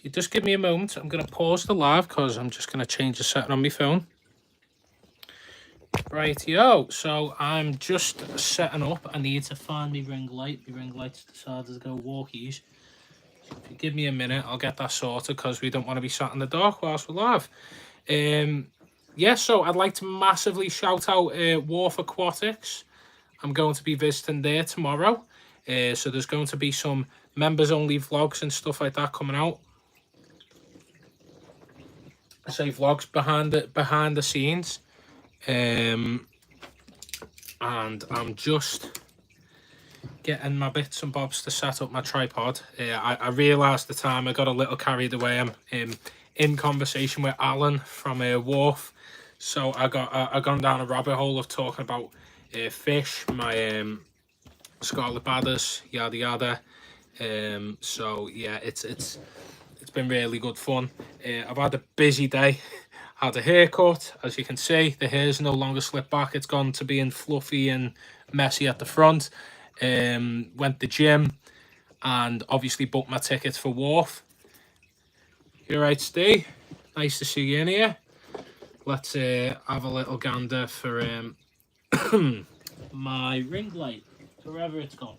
you just give me a moment, I'm going to pause the live because I'm just going to change the setting on my phone. Rightio, so I'm just setting up. I need to find my ring light. My ring light's decided to go walkies. So if you give me a minute, I'll get that sorted because we don't want to be sat in the dark whilst we're live. Yeah, so I'd like to massively shout out Wharf Aquatics. I'm going to be visiting there tomorrow. So there's going to be some members only vlogs and stuff like that coming out. I say vlogs behind the scenes. And I'm just getting my bits and bobs to set up my tripod. I realised the time I got a little carried away. I'm in conversation with Alan from Wharf, so I gone down a rabbit hole of talking about fish, my scarlet badders, yada yada. So yeah, it's been really good fun. I've had a busy day. Had a haircut, as you can see, the hair's no longer slipped back. It's gone to being fluffy and messy at the front. Went to the gym and obviously booked my tickets for Wharf. You're right, Steve. Nice to see you in here. Let's have a little gander for my ring light, wherever it's gone.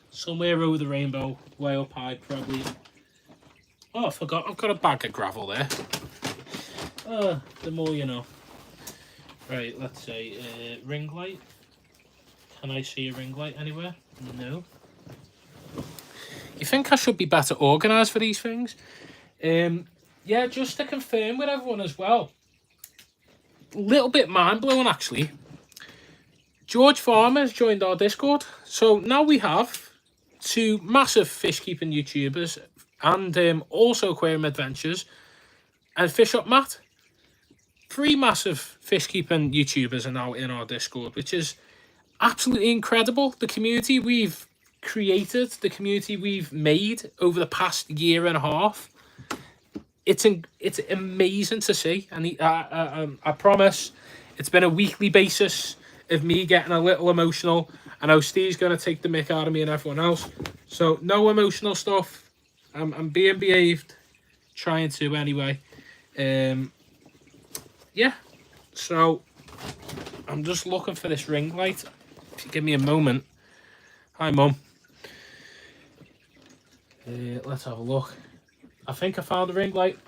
Somewhere over the rainbow, way up high probably. Oh, I forgot, I've got a bag of gravel there. The more you know. Right, let's say ring light. Can I see a ring light anywhere? No. You think I should be better organised for these things? Yeah, just to confirm with everyone as well. Little bit mind-blowing actually. George Farmer has joined our Discord. So now we have 2 massive fish keeping YouTubers and also Aquarium Adventures and Fish Up Matt. 3 massive fish keeping YouTubers are now in our Discord, which is absolutely incredible. The community we've created, the community we've made over the past year and a half, it's amazing to see. And I promise it's been a weekly basis of me getting a little emotional. I know Steve's going to take the mick out of me and everyone else, so no emotional stuff. I'm being behaved, trying to anyway. Yeah, so I'm just looking for this ring light. If you give me a moment. Hi, Mum. Let's have a look. I think I found the ring light.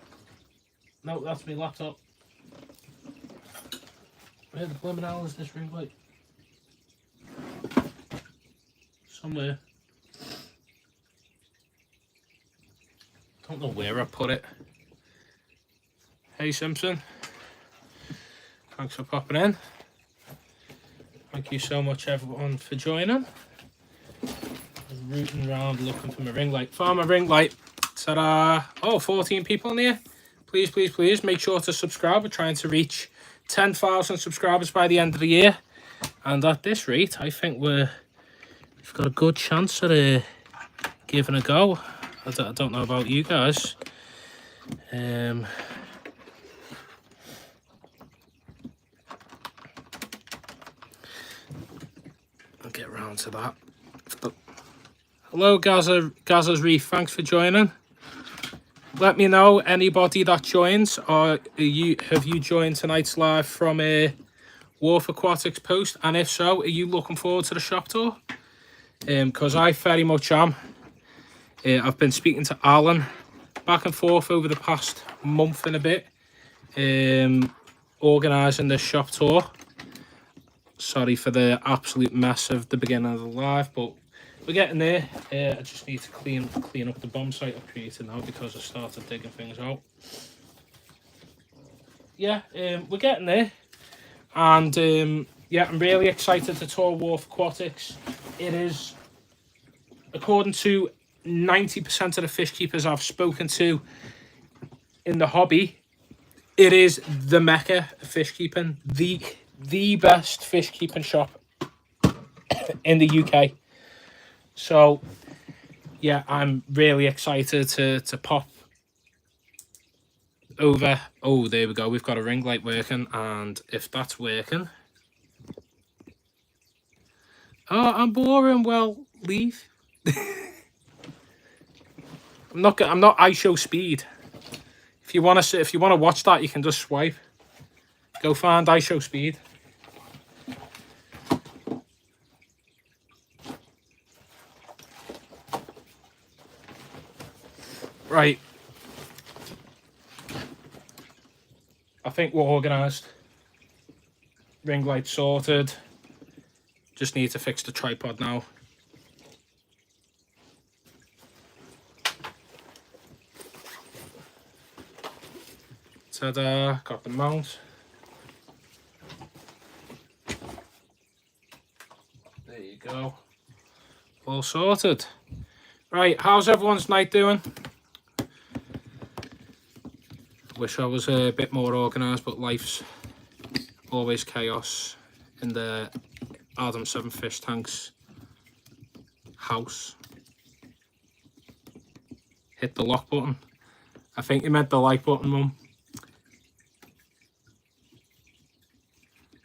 No, that's my laptop. Where the blooming hell is this ring light? Somewhere. Don't know where I put it. Hey, Simpson. Thanks for popping in. Thank you so much, everyone, for joining. I'm rooting around looking for my ring light. Found my ring light. Ta-da! Oh, 14 people in here. Please, please, please make sure to subscribe. We're trying to reach 10,000 subscribers by the end of the year. And at this rate, I think we've got a good chance at giving a go. I don't know about you guys. I'll get round to that. Hello, Gaza's Reef. Thanks for joining. Let me know, anybody that joins, or have you joined tonight's live from Wharf Aquatics post? And if so, are you looking forward to the shop tour? Because I very much am. I've been speaking to Alan back and forth over the past month and a bit, organising this shop tour. Sorry for the absolute mess of the beginning of the live, but we're getting there. I just need to clean up the bomb site I've created now because I started digging things out. Yeah, we're getting there. And yeah, I'm really excited to tour Wharf Aquatics. It is, according to 90% of the fish keepers I've spoken to in the hobby, it is the mecca of fish keeping, the best fish keeping shop in the UK. So yeah, I'm really excited to pop over. Oh, there we go. We've got a ring light working, and if that's working, oh, I'm boring. Well, leave. I'm not iShow Speed. If you want to watch that, you can just swipe. Go find iShow Speed. Right. I think we're organised. Ring light sorted. Just need to fix the tripod now. Ta-da, got the mount. There you go. All sorted. Right, how's everyone's night doing? Wish I was a bit more organised, but life's always chaos in the Adam 7 Fish Tanks house. Hit the lock button. I think you meant the like button, Mum.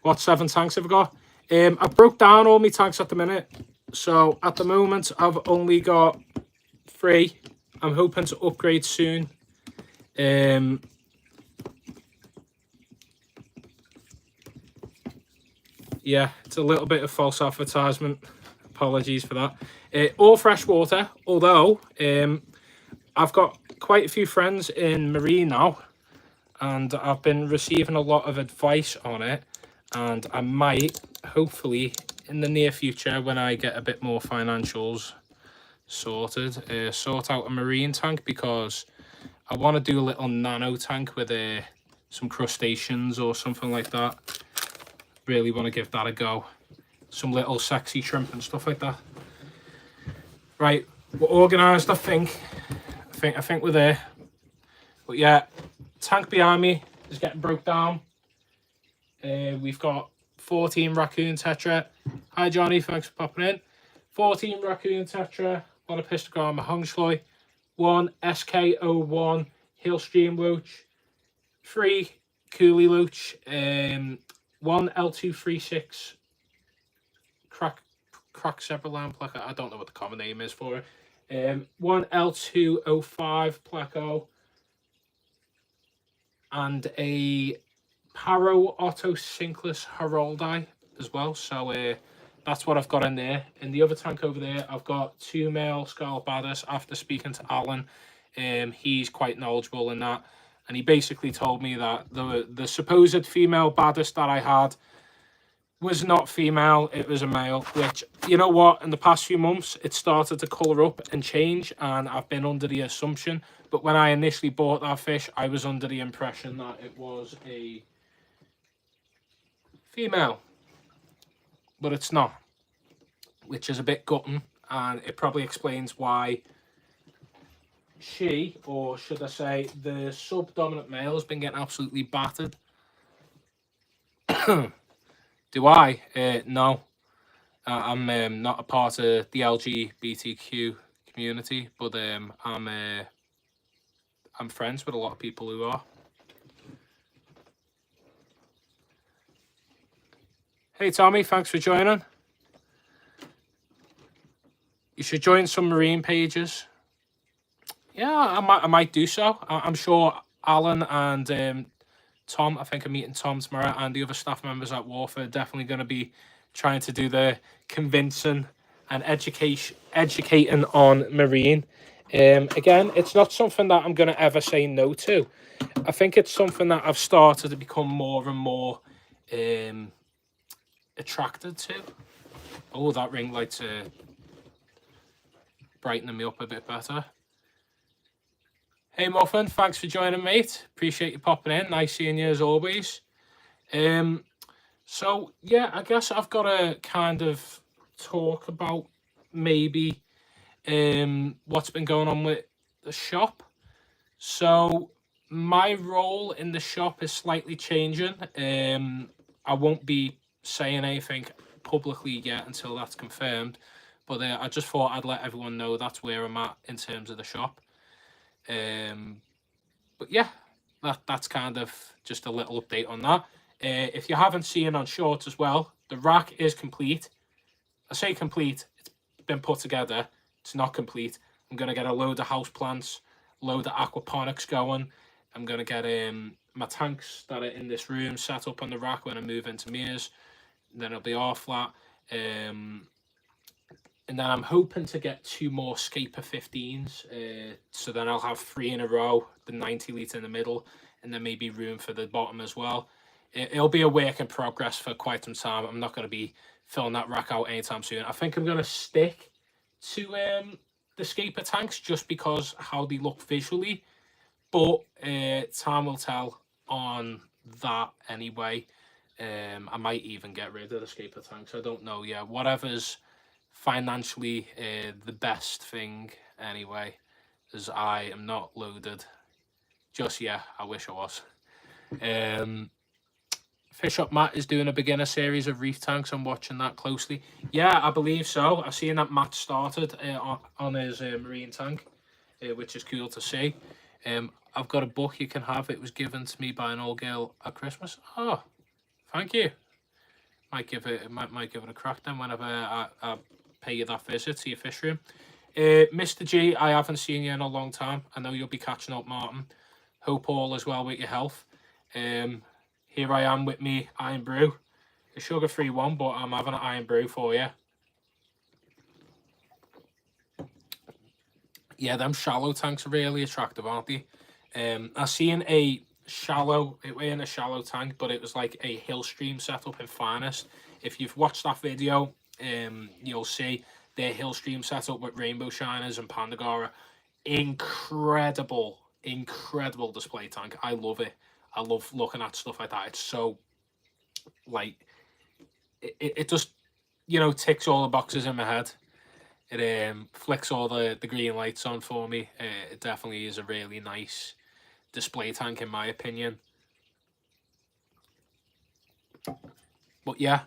What 7 tanks have I got? I broke down all my tanks at the minute. So at the moment, I've only got 3. I'm hoping to upgrade soon. Yeah, it's a little bit of false advertisement. Apologies for that. All fresh water, although I've got quite a few friends in marine now, and I've been receiving a lot of advice on it, and I might, hopefully, in the near future, when I get a bit more financials sorted, sort out a marine tank, because I want to do a little nano tank with some crustaceans or something like that. Really want to give that a go. Some little sexy shrimp and stuff like that. Right, we're organised, I think we're there. But yeah, tank behind me is getting broke down. We've got 14 Raccoon Tetra. Hi Johnny, thanks for popping in. 14 Raccoon Tetra, 1 Epistogramma Hongschloi, 1 SK01 Hillstream Loach, 3 Coolie Loach, 1 L236 crack Zebraland Pleco. I don't know what the common name is for it. 1 L205 Pleco, and a Paro Otto Synclus Haroldi as well. So that's what I've got in there. In the other tank over there, I've got 2 male Scarlet Badders. After speaking to Alan, he's quite knowledgeable in that. And he basically told me that the supposed female baddest that I had was not female, it was a male. Which, you know what, in the past few months, it started to colour up and change, and I've been under the assumption. But when I initially bought that fish, I was under the impression that it was a female. But it's not, which is a bit gutting, and it probably explains why she, or should I say, the subdominant male, has been getting absolutely battered. Do I? No. I'm not a part of the LGBTQ community, but I'm friends with a lot of people who are. Hey Tommy, thanks for joining. You should join some marine pages. Yeah, I might do so. I'm sure Alan and Tom, I think I'm meeting Tom tomorrow, and the other staff members at Wharf are definitely going to be trying to do the convincing and educating on marine. Again, it's not something that I'm going to ever say no to. I think it's something that I've started to become more and more attracted to. Oh, that ring light's brightening me up a bit better. Hey Muffin, thanks for joining, mate. Appreciate you popping in. Nice seeing you as always. So yeah, I guess I've got to kind of talk about maybe what's been going on with the shop. So my role in the shop is slightly changing. I won't be saying anything publicly yet until that's confirmed, but I just thought I'd let everyone know that's where I'm at in terms of the shop. But yeah, that's kind of just a little update on that. If you haven't seen on shorts as well, the rack is complete. I say complete, it's been put together. It's not complete. I'm going to get a load of house plants, load of aquaponics going. I'm going to get my tanks that are in this room set up on the rack when I move into Mears. Then it'll be all flat. And then I'm hoping to get 2 more Scaper 15s. So then I'll have 3 in a row, the 90 litre in the middle, and then maybe room for the bottom as well. It'll be a work in progress for quite some time. I'm not going to be filling that rack out anytime soon. I think I'm going to stick to the Scaper tanks just because how they look visually. But time will tell on that anyway. I might even get rid of the Scaper tanks. I don't know. Yeah, whatever's financially the best thing anyway, as I am not loaded just yet. I wish I was. Fish Up Matt is doing a beginner series of reef tanks. I'm watching that closely. Yeah, I believe so. I've seen that Matt started on his marine tank, which is cool to see. I've got a book you can have. It was given to me by an old girl at Christmas. Oh, thank you. Might give it a crack then whenever I pay you that visit to your fish room. Mr. G, I haven't seen you in a long time. I know you'll be catching up, Martin. Hope all is well with your health. Here I am with me Iron Brew. A sugar-free one, but I'm having an Iron Brew for you. Yeah, them shallow tanks are really attractive, aren't they? I seen a shallow, it was in a shallow tank, but it was like a hill stream setup in Finest. If you've watched that video, you'll see their hill stream setup with rainbow shiners and Pandagora. Incredible display tank. I love it. I love looking at stuff like that. It's so, like, it just, you know, ticks all the boxes in my head. It flicks all the green lights on for me. It definitely is a really nice display tank in my opinion. But yeah,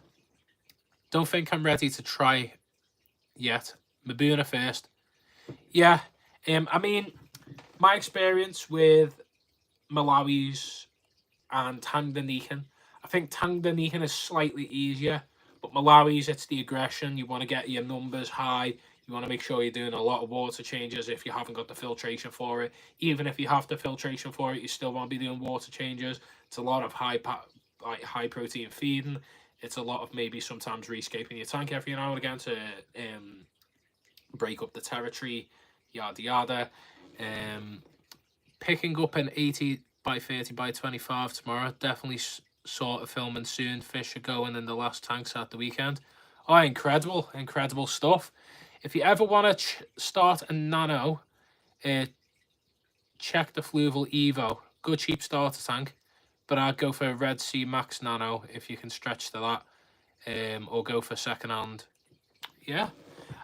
don't think I'm ready to try yet. Mbuna first. Yeah, I mean, my experience with Malawi's and Tanganyika, I think Tanganyika is slightly easier, but Malawi's, it's the aggression. You want to get your numbers high. You want to make sure you're doing a lot of water changes if you haven't got the filtration for it. Even if you have the filtration for it, you still want to be doing water changes. It's a lot of high protein feeding. It's a lot of maybe sometimes rescaping your tank every now and again to break up the territory, yada yada. Picking up an 80 by 30 by 25 tomorrow. Definitely sort of filming soon. Fish are going in the last tanks at the weekend. Oh, incredible stuff. If you ever want to start a nano, check the Fluval Evo. Good cheap starter tank, but I'd go for a Red Sea Max Nano if you can stretch to that, or go for second hand. Yeah.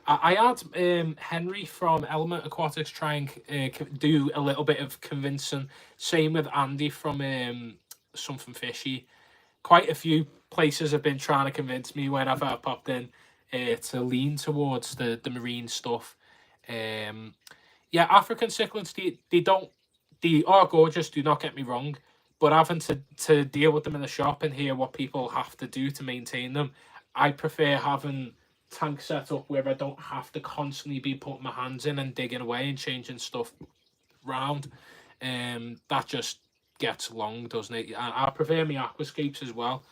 I had Henry from Element Aquatics try and do a little bit of convincing. Same with Andy from Something Fishy. Quite a few places have been trying to convince me whenever I popped in to lean towards the marine stuff. Yeah, African cichlids, they are gorgeous, do not get me wrong, but having to deal with them in the shop and hear what people have to do to maintain them, I prefer having tank set up where I don't have to constantly be putting my hands in and digging away and changing stuff round. That just gets long, doesn't it? I prefer my aquascapes as well.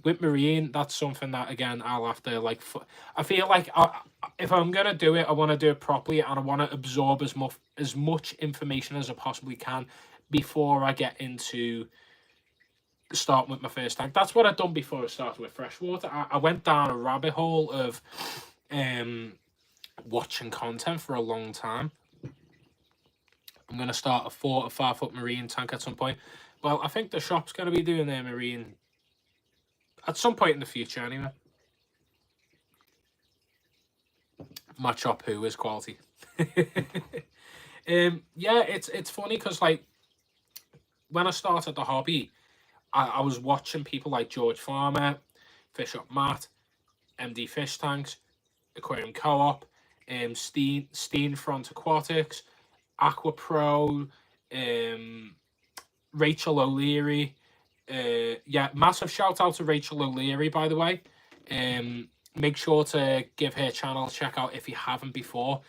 With marine, that's something that again I'll have to like. I feel like if I'm gonna do it, I want to do it properly and I want to absorb as much information as I possibly can before I get into starting with my first tank. That's what I've done before I started with freshwater. I went down a rabbit hole of watching content for a long time. I'm going to start a 4 to 5 foot marine tank at some point. Well, I think the shop's going to be doing their marine at some point in the future anyway. My shop who is quality. Yeah, it's funny because like when I started the hobby, I was watching people like George Farmer, Fish Up Matt, MD Fish Tanks, Aquarium Co-op, Steen Front Aquatics, Aqua Pro, Rachel O'Leary. Yeah, massive shout out to Rachel O'Leary, by the way. Make sure to give her channel a check out if you haven't before.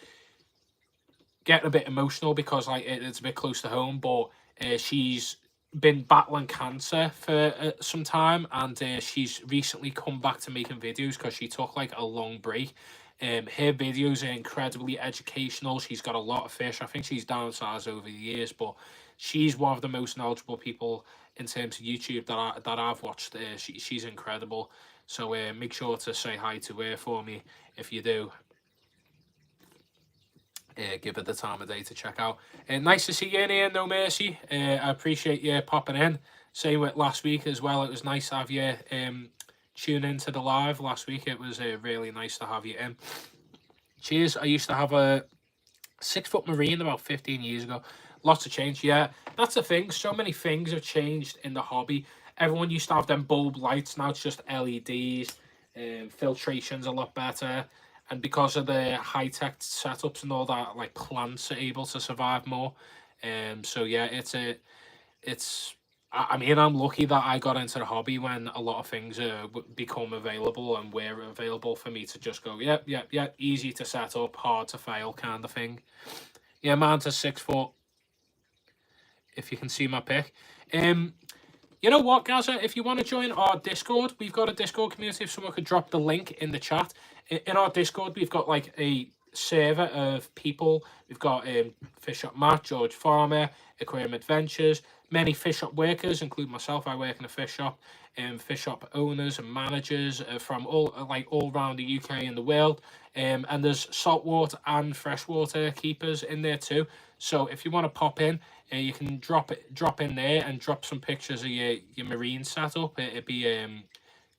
getting a bit emotional because like it's a bit close to home, but she's been battling cancer for some time, and she's recently come back to making videos because she took like a long break. Her videos are incredibly educational. She's got a lot of fish. I think she's downsized over the years, but she's one of the most knowledgeable people in terms of YouTube that I've watched. She's incredible. So make sure to say hi to her for me if you do. Give it the time of day to check out. Nice to see you in here, No Mercy. I appreciate you popping in. Same with last week as well. It was nice to have you tune into the live last week. It was really nice to have you in. Cheers. I used to have a 6-foot marine about 15 years ago. Lots of change. Yeah, that's the thing. So many things have changed in the hobby. Everyone used to have them bulb lights. Now it's just LEDs. Filtration's a lot better. And because of the high-tech setups and all that, like plants are able to survive more. So yeah, I mean, I'm lucky that I got into the hobby when a lot of things become available and were available for me to just go, yep, easy to set up, hard to fail kind of thing. Yeah, mine's a 6 foot, if you can see my pic. You know what, Gaza? If you want to join our Discord, we've got a Discord community. If someone could drop the link in the chat. In our Discord, we've got like a server of people. We've got Fish Shop Matt, George Farmer, Aquarium Adventures, many fish shop workers, including myself. I work in a fish shop. Fish shop owners and managers from all around the UK and the world. And there's saltwater and freshwater keepers in there too. So if you want to pop in, you can drop in there and drop some pictures of your marine setup. It'd be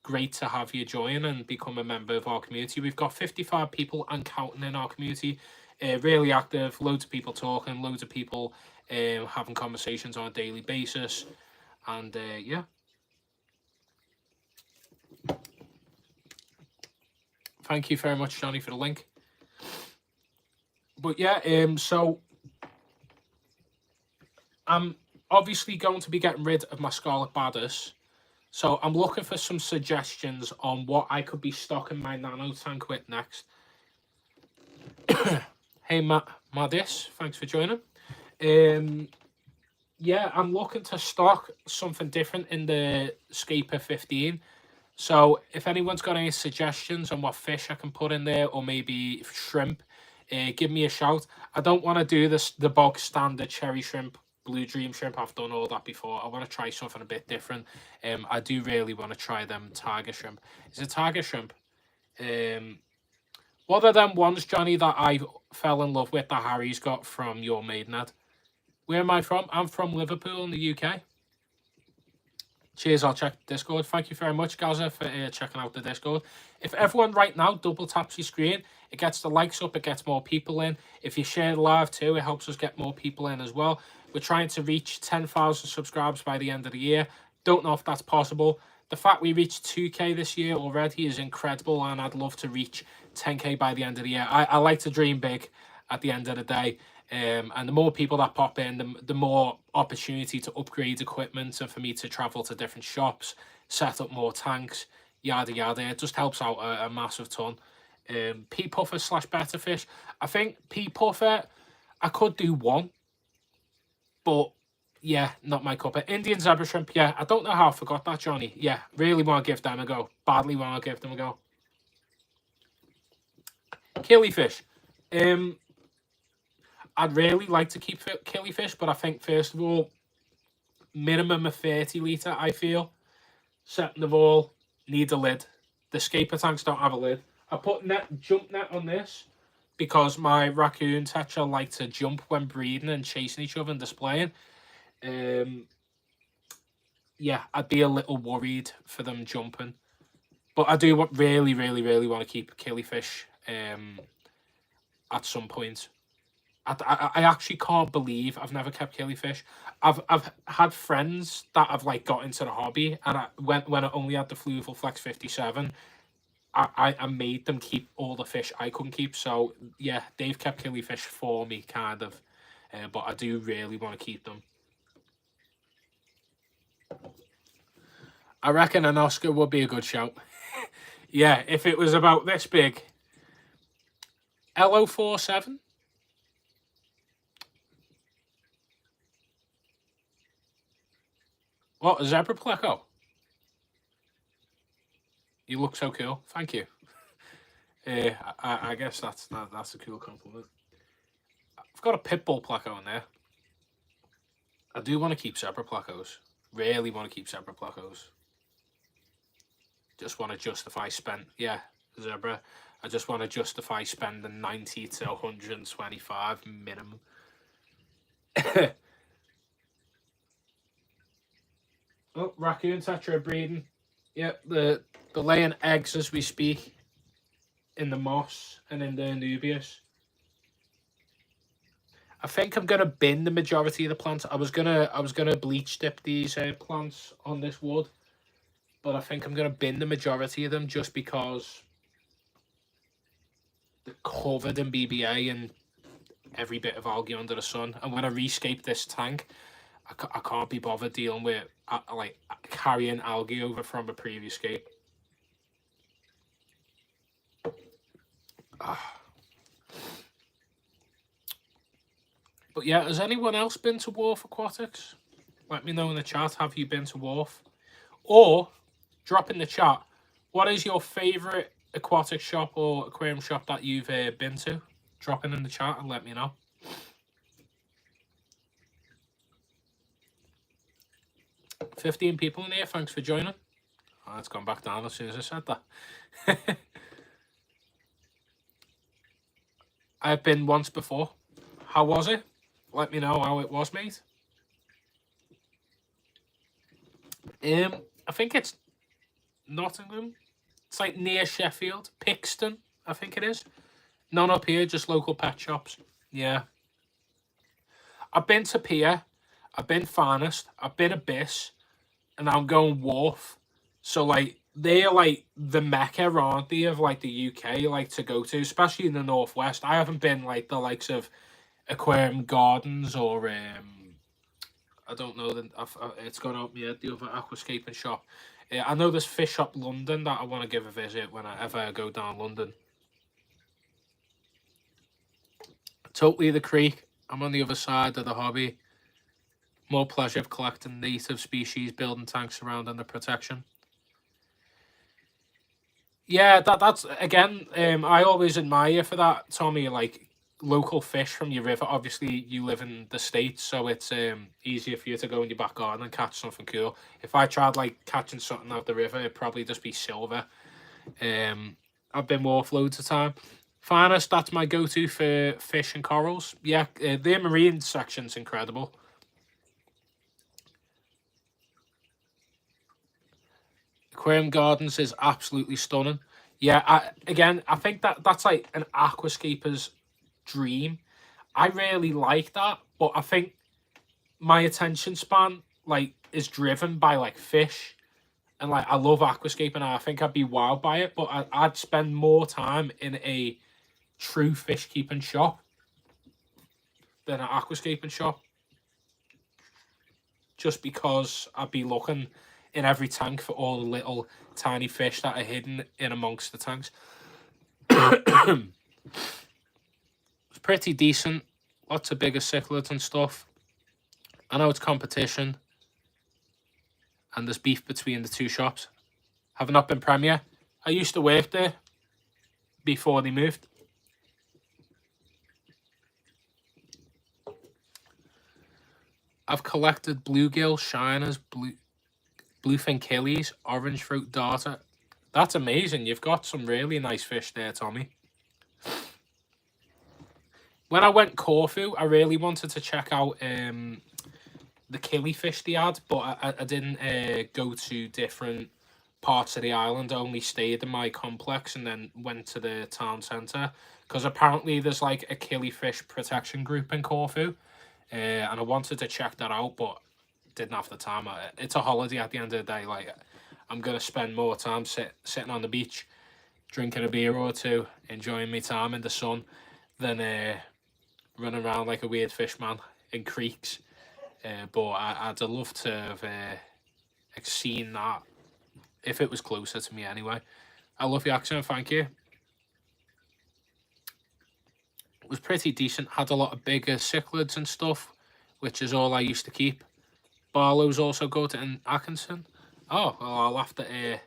great to have you join and become a member of our community. We've got 55 people and counting in our community. Really active, loads of people talking, loads of people having conversations on a daily basis. And yeah. Thank you very much, Johnny, for the link. But yeah, so I'm obviously going to be getting rid of my Scarlet Badders. So I'm looking for some suggestions on what I could be stocking my nano tank with next. Hey, Madis, thanks for joining. Yeah, I'm looking to stock something different in the Scaper 15. So if anyone's got any suggestions on what fish I can put in there, or maybe shrimp, give me a shout. I don't want to do the bog standard cherry shrimp, blue dream shrimp. I've done all that before. I want to try something a bit different. I do really want to try them tiger shrimp. Is it tiger shrimp? What are them ones, Johnny, that I fell in love with that Harry's got from your Maidenhead? Where am I from? I'm from Liverpool in the UK. Cheers, I'll check the Discord. Thank you very much, Gaza, for checking out the Discord. If everyone right now double taps your screen, it gets the likes up, it gets more people in. If you share the live too, it helps us get more people in as well. We're trying to reach 10,000 subscribers by the end of the year. Don't know if that's possible. The fact we reached 2K this year already is incredible, and I'd love to reach 10K by the end of the year. I like to dream big at the end of the day. And the more people that pop in, the more opportunity to upgrade equipment and for me to travel to different shops, set up more tanks, yada yada. It just helps out a massive ton. Pea puffer / better fish. I think pea puffer, I could do one, but yeah, not my cup. Indian zebra shrimp, yeah. I don't know how I forgot that, Johnny. Yeah, really want to give them a go. Badly want to give them a go. Killifish. I'd really like to keep killifish, but I think, first of all, minimum of 30 litre, I feel. Second of all, need a lid. The Scaper tanks don't have a lid. I put jump net on this because my raccoon tetra like to jump when breeding and chasing each other and displaying. Yeah, I'd be a little worried for them jumping. But I do really want to keep killifish at some point. I actually can't believe I've never kept killifish. I've had friends that have like got into the hobby, and when I only had the Fluval Flex 57, I made them keep all the fish I couldn't keep. So yeah, they've kept killifish for me, kind of. But I do really want to keep them. I reckon an Oscar would be a good shout. Yeah, if it was about this big. LO47? What, a zebra pleco? You look so cool. Thank you. I guess that's a cool compliment. I've got a pit bull pleco in there. I do want to keep zebra plecos. Really want to keep zebra plecos. Just want to justify yeah, zebra. I just want to justify spending 90 to 125 minimum. Oh, raccoon tetra breeding. Yep, they're laying eggs as we speak in the moss and in the Anubias. I think I'm gonna bin the majority of the plants. I was gonna bleach dip these plants on this wood, but I think I'm gonna bin the majority of them just because they're covered in BBA and every bit of algae under the sun. And when I rescape this tank, I can't be bothered dealing with like carrying algae over from a previous scape. But yeah, has anyone else been to Wharf Aquatics? Let me know in the chat. Have you been to Wharf? Or drop in the chat. What is your favourite aquatic shop or aquarium shop that you've been to? Drop in the chat and let me know. $15 people in here. Thanks for joining. Oh, it's gone back down as soon as I said that. I've been once before. How was it? Let me know how it was, mate. I think it's Nottingham. It's like near Sheffield. Pixton, I think it is. None up here, just local pet shops. Yeah. I've been to Pier. I've been Farnest. I've been Abyss. And I'm going Wharf. So, like, they're like the mecca, aren't they, of like the UK, like to go to, especially in the northwest. I haven't been like the likes of Aquarium Gardens or I don't know, it's gone out my head, the other aquascaping shop. I know there's Fish Shop London that I want to give a visit whenever I go down London. Totally the creek. I'm on the other side of the hobby. More pleasure of collecting native species, building tanks surrounding the protection. Yeah, that's again. I always admire you for that, Tommy. Like local fish from your river. Obviously, you live in the States, so it's easier for you to go in your back garden and catch something cool. If I tried like catching something out the river, it'd probably just be silver. I've been Wharf loads of time. Finest, that's my go-to for fish and corals. Yeah, their marine section's incredible. Aquarium Gardens is absolutely stunning. Yeah, I think that's like an aquascaper's dream. I really like that, but I think my attention span like is driven by like fish, and like I love aquascaping. And I think I'd be wowed by it, but I'd spend more time in a true fish keeping shop than an aquascaping shop, just because I'd be looking in every tank for all the little tiny fish that are hidden in amongst the tanks. It's pretty decent. Lots of bigger cichlids and stuff. I know it's competition. And there's beef between the two shops. Have not been Premier. I used to work there before they moved. I've collected bluegill, shiners, bluefin killies, orange fruit darter. That's amazing. You've got some really nice fish there, Tommy. When I went Corfu, I really wanted to check out the killifish they had, but I didn't go to different parts of the island. I only stayed in my complex and then went to the town centre, because apparently there's like a killifish protection group in Corfu, and I wanted to check that out, but didn't have the time. It's a holiday at the end of the day. Like, I'm gonna spend more time sitting on the beach, drinking a beer or two, enjoying my time in the sun, than running around like a weird fish man in creeks. But I'd love to have seen that if it was closer to me anyway. I love your accent, thank you. It was pretty decent. Had a lot of bigger cichlids and stuff, which is all I used to keep. Barlow's also good, and Atkinson. Oh, well, I'll have to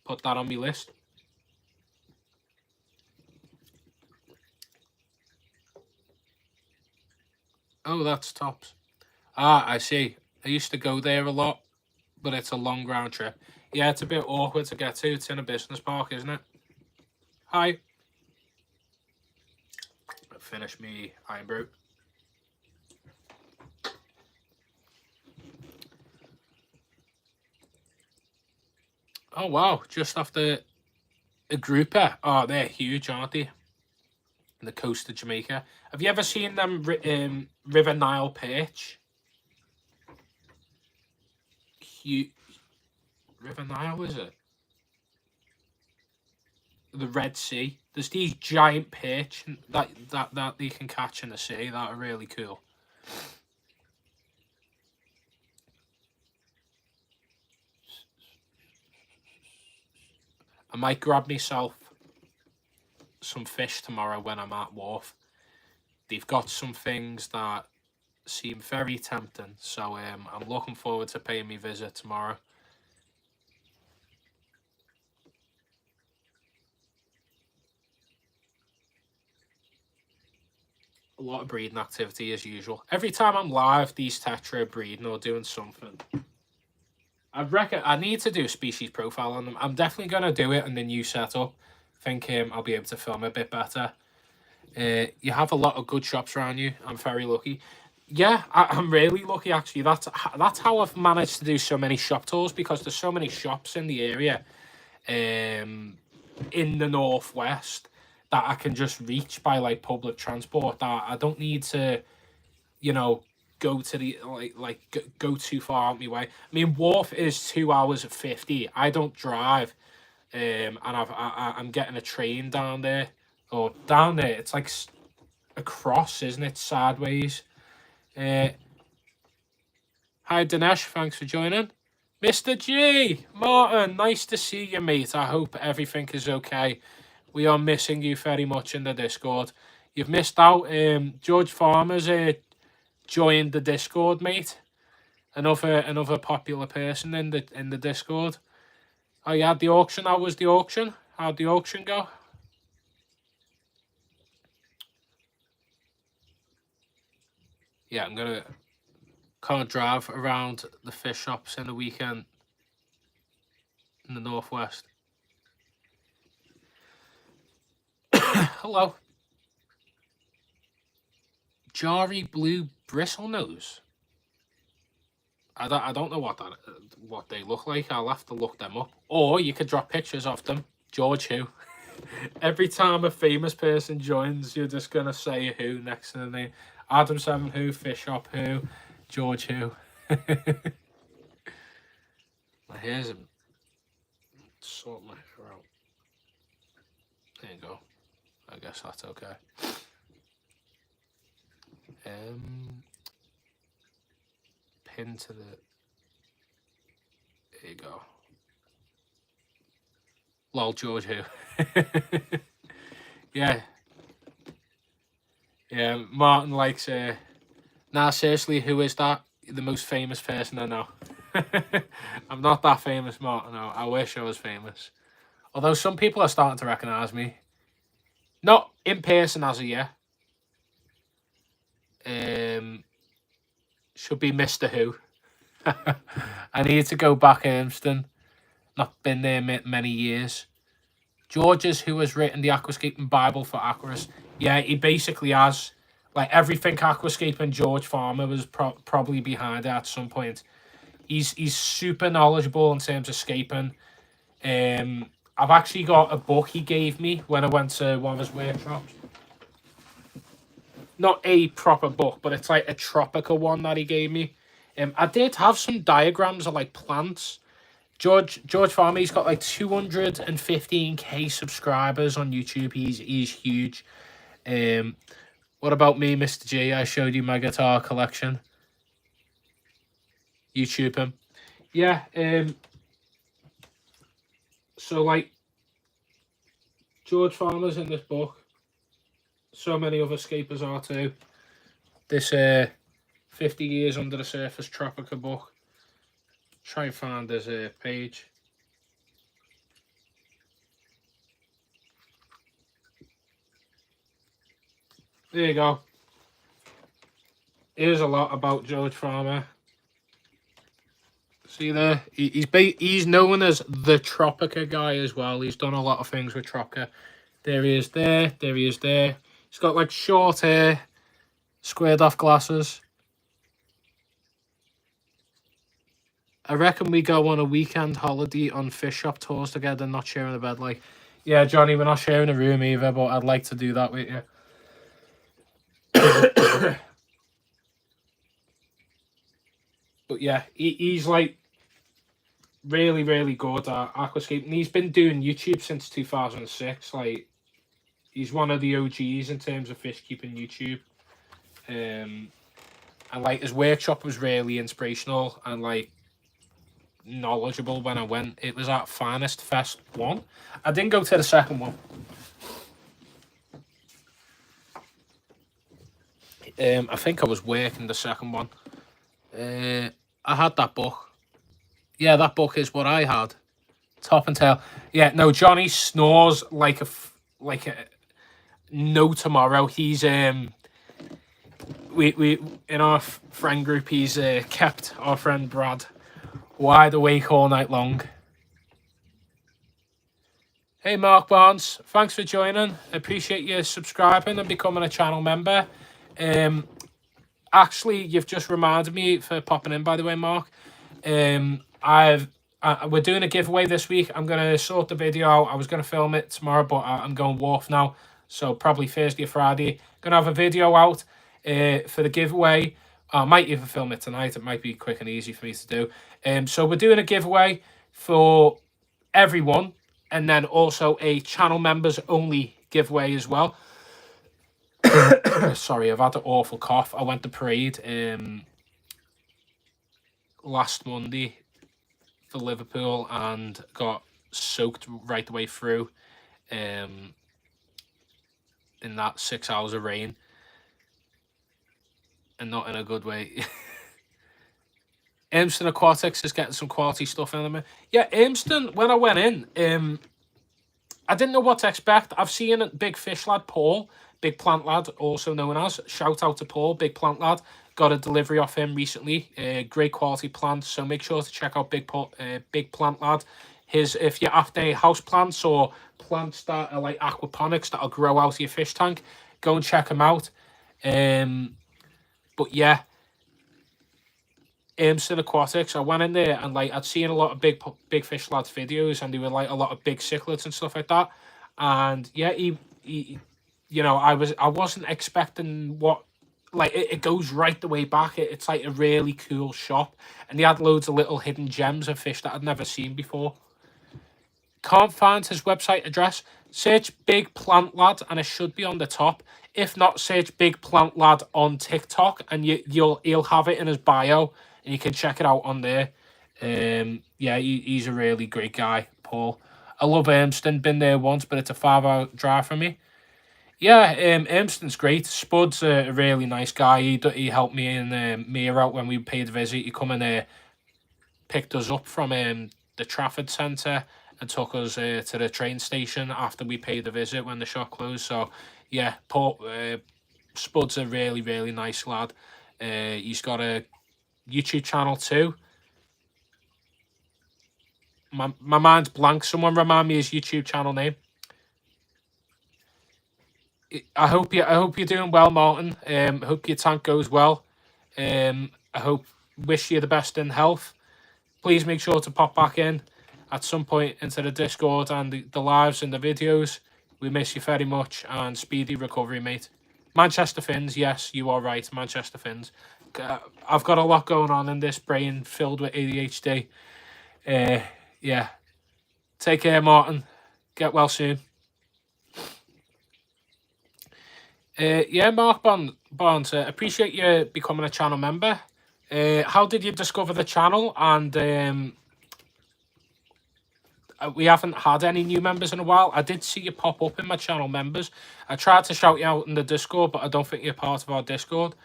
put that on my list. Oh, that's Tops. Ah, I see. I used to go there a lot, but it's a long round trip. Yeah, it's a bit awkward to get to. It's in a business park, isn't it? Hi. Finish me Iron Brew. Oh, wow. Just after a grouper. Oh, they're huge, aren't they? In the coast of Jamaica. Have you ever seen them River Nile perch? Huge. River Nile, is it? The Red Sea. There's these giant perch that you can catch in the sea. That are really cool. I might grab myself some fish tomorrow when I'm at Wharf. They've got some things that seem very tempting, so I'm looking forward to paying me visit tomorrow. A lot of breeding activity as usual. Every time I'm live, these tetra are breeding or doing something. I reckon I need to do a species profile on them. I'm definitely going to do it in the new setup. I think I'll be able to film a bit better. You have a lot of good shops around you. I'm very lucky. Yeah, I'm really lucky actually. That's how I've managed to do so many shop tours, because there's so many shops in the area, in the northwest, that I can just reach by like public transport. That I don't need to, go to the go too far out my way. I mean, Wharf is 2 hours 50. I don't drive, and I'm getting a train down there, or down there. It's like across, isn't it? Sideways. Hi Dinesh, thanks for joining. Mr. G, Martin, nice to see you, mate. I hope everything is okay. We are missing you very much in the Discord. You've missed out. George Farmer's joined the Discord, mate. Another popular person in the Discord. Oh, you had the auction. How was the auction? How'd the auction go? Yeah, can't drive around the fish shops in the weekend in the northwest. Hello. Jarry Blue Bristlenose. I don't know what they look like. I'll have to look them up. Or you could drop pictures of them. George who. Every time a famous person joins, you're just gonna say who next to the name. Adam 7 who, Fish Shop who, George who. Here's him. Sort my throat. There you go. I guess that's okay. Pin to the. There you go. Lol, George who. Yeah. Yeah, Martin likes nah, seriously, who is that? The most famous person I know. I'm not that famous, Martin. No, I wish I was famous. Although some people are starting to recognise me. Not in person as of yet. Should be Mr. Who. I need to go back, Ermston. Not been there many years. George's who has written the Aquascaping Bible for Aquarists. Yeah, he basically has. Like everything Aquascaping, George Farmer was probably behind it at some point. He's super knowledgeable in terms of scaping. I've actually got a book he gave me when I went to one of his workshops. Not a proper book, but it's like a tropical one that he gave me. I did have some diagrams of like plants. George Farmer, he's got like 215k subscribers on YouTube. He's huge. What about me, Mr. G? I showed you my guitar collection. YouTube him. Yeah. So like George Farmer's in this book. So many other scapers are too. This 50 Years Under the Surface Tropica book. Try and find his page. There you go. Here's a lot about George Farmer. See there? He's known as the Tropica guy as well. He's done a lot of things with Tropica. There he is there. There he is there. He's got like short hair, squared off glasses. I reckon we go on a weekend holiday on fish shop tours together, not sharing a bed. Like, yeah, Johnny, we're not sharing a room either, but I'd like to do that with you. But yeah, he's like really, really good at aquascape, and he's been doing YouTube since 2006. Like, he's one of the OGs in terms of fish keeping YouTube. And like his workshop was really inspirational and like knowledgeable when I went. It was at Finest Fest 1. I didn't go to the second one. I think I was working the second one. I had that book. Yeah, that book is what I had. Top and tail. Yeah, no, Johnny snores like a no tomorrow. He's we in our friend group, he's kept our friend Brad wide awake all night long. Hey Mark Barnes, thanks for joining. Appreciate you subscribing and becoming a channel member. Actually, you've just reminded me for popping in, by the way, Mark. We're doing a giveaway this week. I'm gonna sort the video out. I was gonna film it tomorrow, but I'm going wharf now, so probably Thursday or Friday. Gonna have a video out for the giveaway. I might even film it tonight. It might be quick and easy for me to do. So we're doing a giveaway for everyone, and then also a channel members only giveaway as well. Sorry, I've had an awful cough. I went to parade last Monday for Liverpool and got soaked right the way through in that 6 hours of rain, and not in a good way. Elmston Aquatics is getting some quality stuff in them. Yeah, Elmston, when I went in, I didn't know what to expect. I've seen a big fish lad, Paul, Big Plant Lad, also known as. Shout out to Paul, Big Plant Lad. Got a delivery off him recently. Great quality plant, so make sure to check out Big Plant Lad. If you're after house plants or plants that are like aquaponics that'll grow out of your fish tank, go and check him out. But yeah, Elmston Aquatics, I went in there and like I'd seen a lot of big fish lads videos, and they were like a lot of big cichlids and stuff like that. And yeah, he you know, I wasn't expecting what, like it goes right the way back. It's like a really cool shop, and they had loads of little hidden gems of fish that I'd never seen before. Can't find his website address. Search Big Plant Lad and it should be on the top. If not, search Big Plant Lad on TikTok and he'll have it in his bio, and you can check it out on there. Yeah, he's a really great guy, Paul. I love Elmston. Been there once, but it's a 5-hour drive for me. Yeah, Elmston's great. Spud's a really nice guy. He helped me and Mia out when we paid a visit. He come and picked us up from the Trafford Centre and took us to the train station after we paid the visit when the shop closed. So yeah, Paul, Spud's a really, really nice lad. He's got a YouTube channel too. My mind's blank. Someone remind me his YouTube channel name. I hope you're doing well, Martin. Hope your tank goes well. I wish you the best in health. Please make sure to pop back in at some point into the Discord and the lives and the videos. We miss you very much, and speedy recovery, mate. Manchester Fins, yes, you are right, Manchester Fins. I've got a lot going on in this brain filled with ADHD. Yeah. Take care, Martin. Get well soon. Yeah, Mark Barnes, appreciate you becoming a channel member. How did you discover the channel? And we haven't had any new members in a while. I did see you pop up in my channel members. I tried to shout you out in the Discord, but I don't think you're part of our Discord.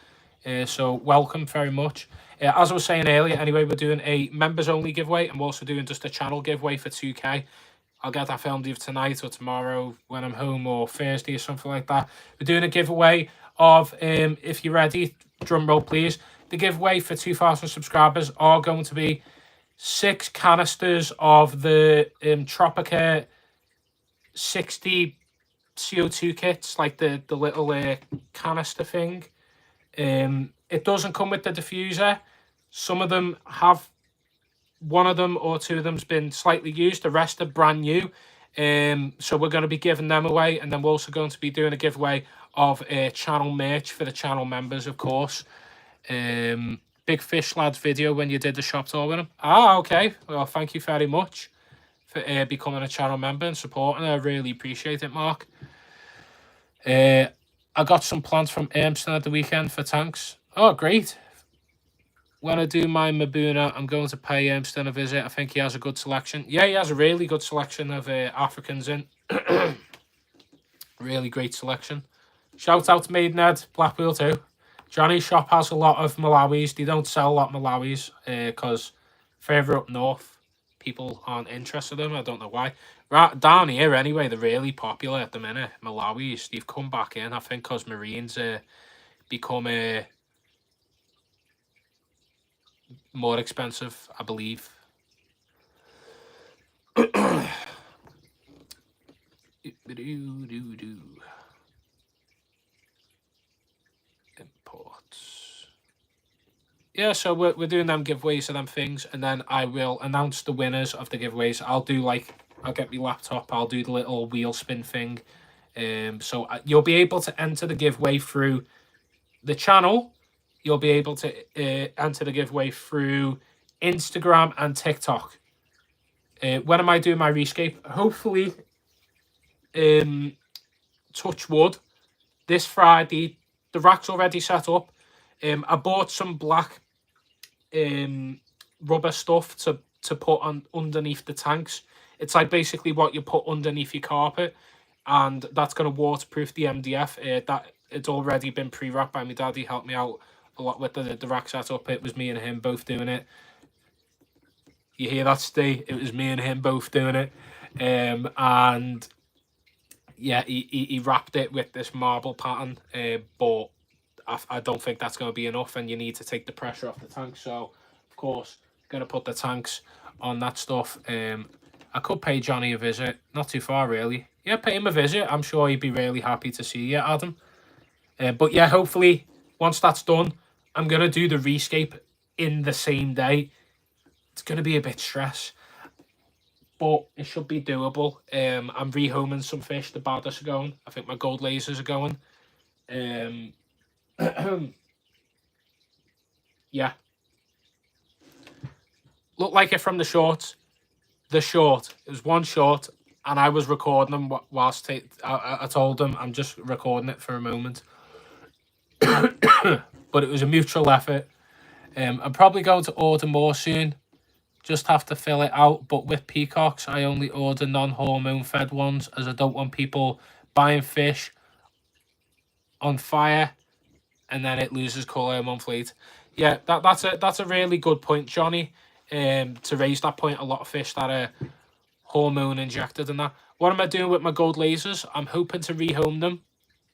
So welcome very much. As I was saying earlier, anyway, we're doing a members only giveaway. I'm also doing just a channel giveaway for 2K. I'll get that filmed either tonight or tomorrow when I'm home, or Thursday or something like that. We're doing a giveaway of, if you're ready, drum roll please. The giveaway for 2,000 subscribers are going to be 6 canisters of the Tropica 60 CO2 kits, like the little canister thing. It doesn't come with the diffuser. Some of them have, one of them or two of them's been slightly used, the rest are brand new. So we're going to be giving them away, and then we're also going to be doing a giveaway of channel merch for the channel members, of course. Big Fish Lads video when you did the shop tour with him. Ah, okay. Well, thank you very much for becoming a channel member and supporting. I really appreciate it, Mark. I got some plans from Ermston at the weekend for tanks. Oh, great. When I do my Mabuna, I'm going to pay Ermston a visit. I think he has a good selection. Yeah, he has a really good selection of Africans in. Really great selection. Shout out to Maidenhead, Blackpool too. Johnny's shop has a lot of Malawis. They don't sell a lot of Malawis because further up north, people aren't interested in them. I don't know why. Right down here, anyway, they're really popular at the minute. Malawis, they've come back in, I think, because Marines become more expensive, I believe. Imports. Yeah, so we're doing them giveaways of them things, and then I will announce the winners of the giveaways. I'll get my laptop, I'll do the little wheel spin thing. So you'll be able to enter the giveaway through the channel. You'll be able to enter the giveaway through Instagram and TikTok. When am I doing my rescape? Hopefully, touch wood, this Friday. The rack's already set up. I bought some black rubber stuff to put on underneath the tanks. It's like basically what you put underneath your carpet, and that's going to waterproof the MDF. That it's already been pre-wrapped by my dad. He helped me out a lot with the rack setup. It was me and him both doing it. You hear that, Steve? It was me and him both doing it. And yeah, he wrapped it with this marble pattern, but I don't think that's going to be enough, and you need to take the pressure off the tank. So, of course, going to put the tanks on that stuff. I could pay Johnny a visit. Not too far, really. Yeah, pay him a visit. I'm sure he'd be really happy to see you, Adam. But yeah, hopefully, once that's done, I'm going to do the rescape in the same day. It's going to be a bit stress, but it should be doable. I'm rehoming some fish. The badders are going. I think my gold lasers are going. Yeah. Look like it from the short. The short. It was one short, and I was recording them whilst I told them I'm just recording it for a moment. But it was a mutual effort. I'm probably going to order more soon. Just have to fill it out. But with peacocks, I only order non-hormone fed ones, as I don't want people buying fish on fire and then it loses colour a month later. Yeah, that's a really good point, Johnny. To raise that point, a lot of fish that are hormone injected and that. What am I doing with my gold lasers? I'm hoping to rehome them,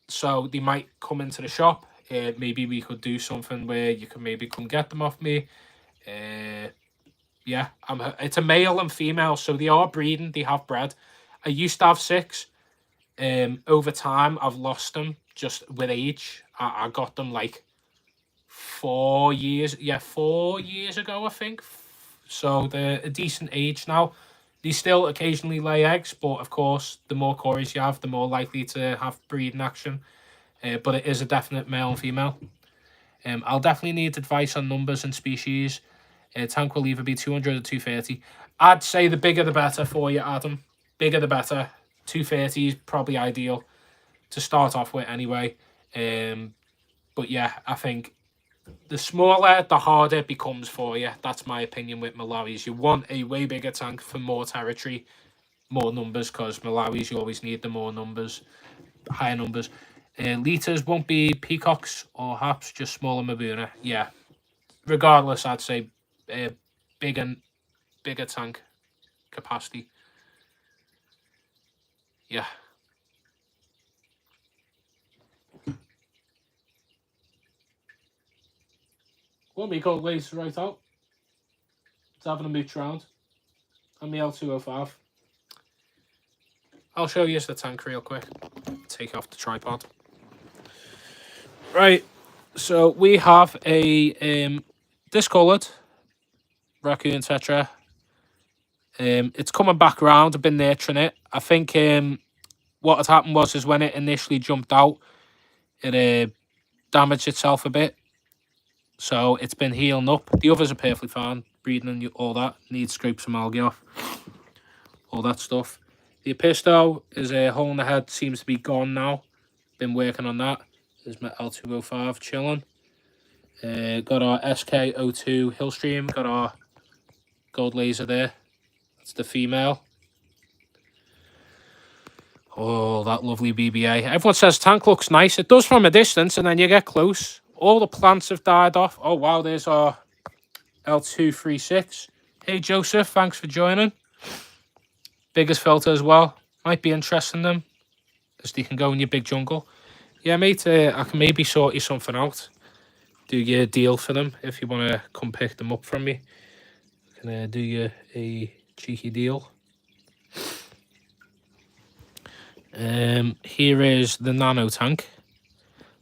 so they might come into the shop. Maybe we could do something where you can maybe come get them off me. Yeah, it's a male and female, so they are breeding. They have bred. I used to have 6. Over time, I've lost them just with age. I got them like 4 years. Yeah, 4 years ago, I think. So they're a decent age now. They still occasionally lay eggs, but of course, the more cories you have, the more likely to have breeding action. But it is a definite male and female. I'll definitely need advice on numbers and species. Tank will either be 200 or 230. I'd say the bigger the better for you, Adam. Bigger the better. 230 is probably ideal to start off with anyway. But yeah, I think the smaller, the harder it becomes for you. That's my opinion with Malawis. You want a way bigger tank for more territory, more numbers, because Malawis, you always need the more numbers, higher numbers. Litres won't be peacocks or haps, just smaller Mabuna. Yeah. Regardless, I'd say bigger tank capacity. Yeah. Won't be gold lace right out. It's having a mooch round. On the L205. I'll show you the tank real quick. Take off the tripod. Right. So we have a discoloured Raccoon Tetra. It's coming back around. I've been nurturing it. I think what had happened was when it initially jumped out, it damaged itself a bit. So it's been healing up. The others are perfectly fine. Breeding and all that. Needs scrape some algae off. All that stuff. The Episto is a hole in the head. Seems to be gone now. Been working on that. There's my L205 chilling. Got our SK02 Hillstream. Got our gold laser there. That's the female. Oh, that lovely BBA. Everyone says tank looks nice. It does from a distance, and then you get close. All the plants have died off. Oh, wow, there's our L236. Hey, Joseph, thanks for joining. Biggest filter as well. Might be interesting them, as they can go in your big jungle. Yeah, mate, I can maybe sort you something out. Do you a deal for them if you want to come pick them up from me. I can do you a cheeky deal. Here is the nano tank.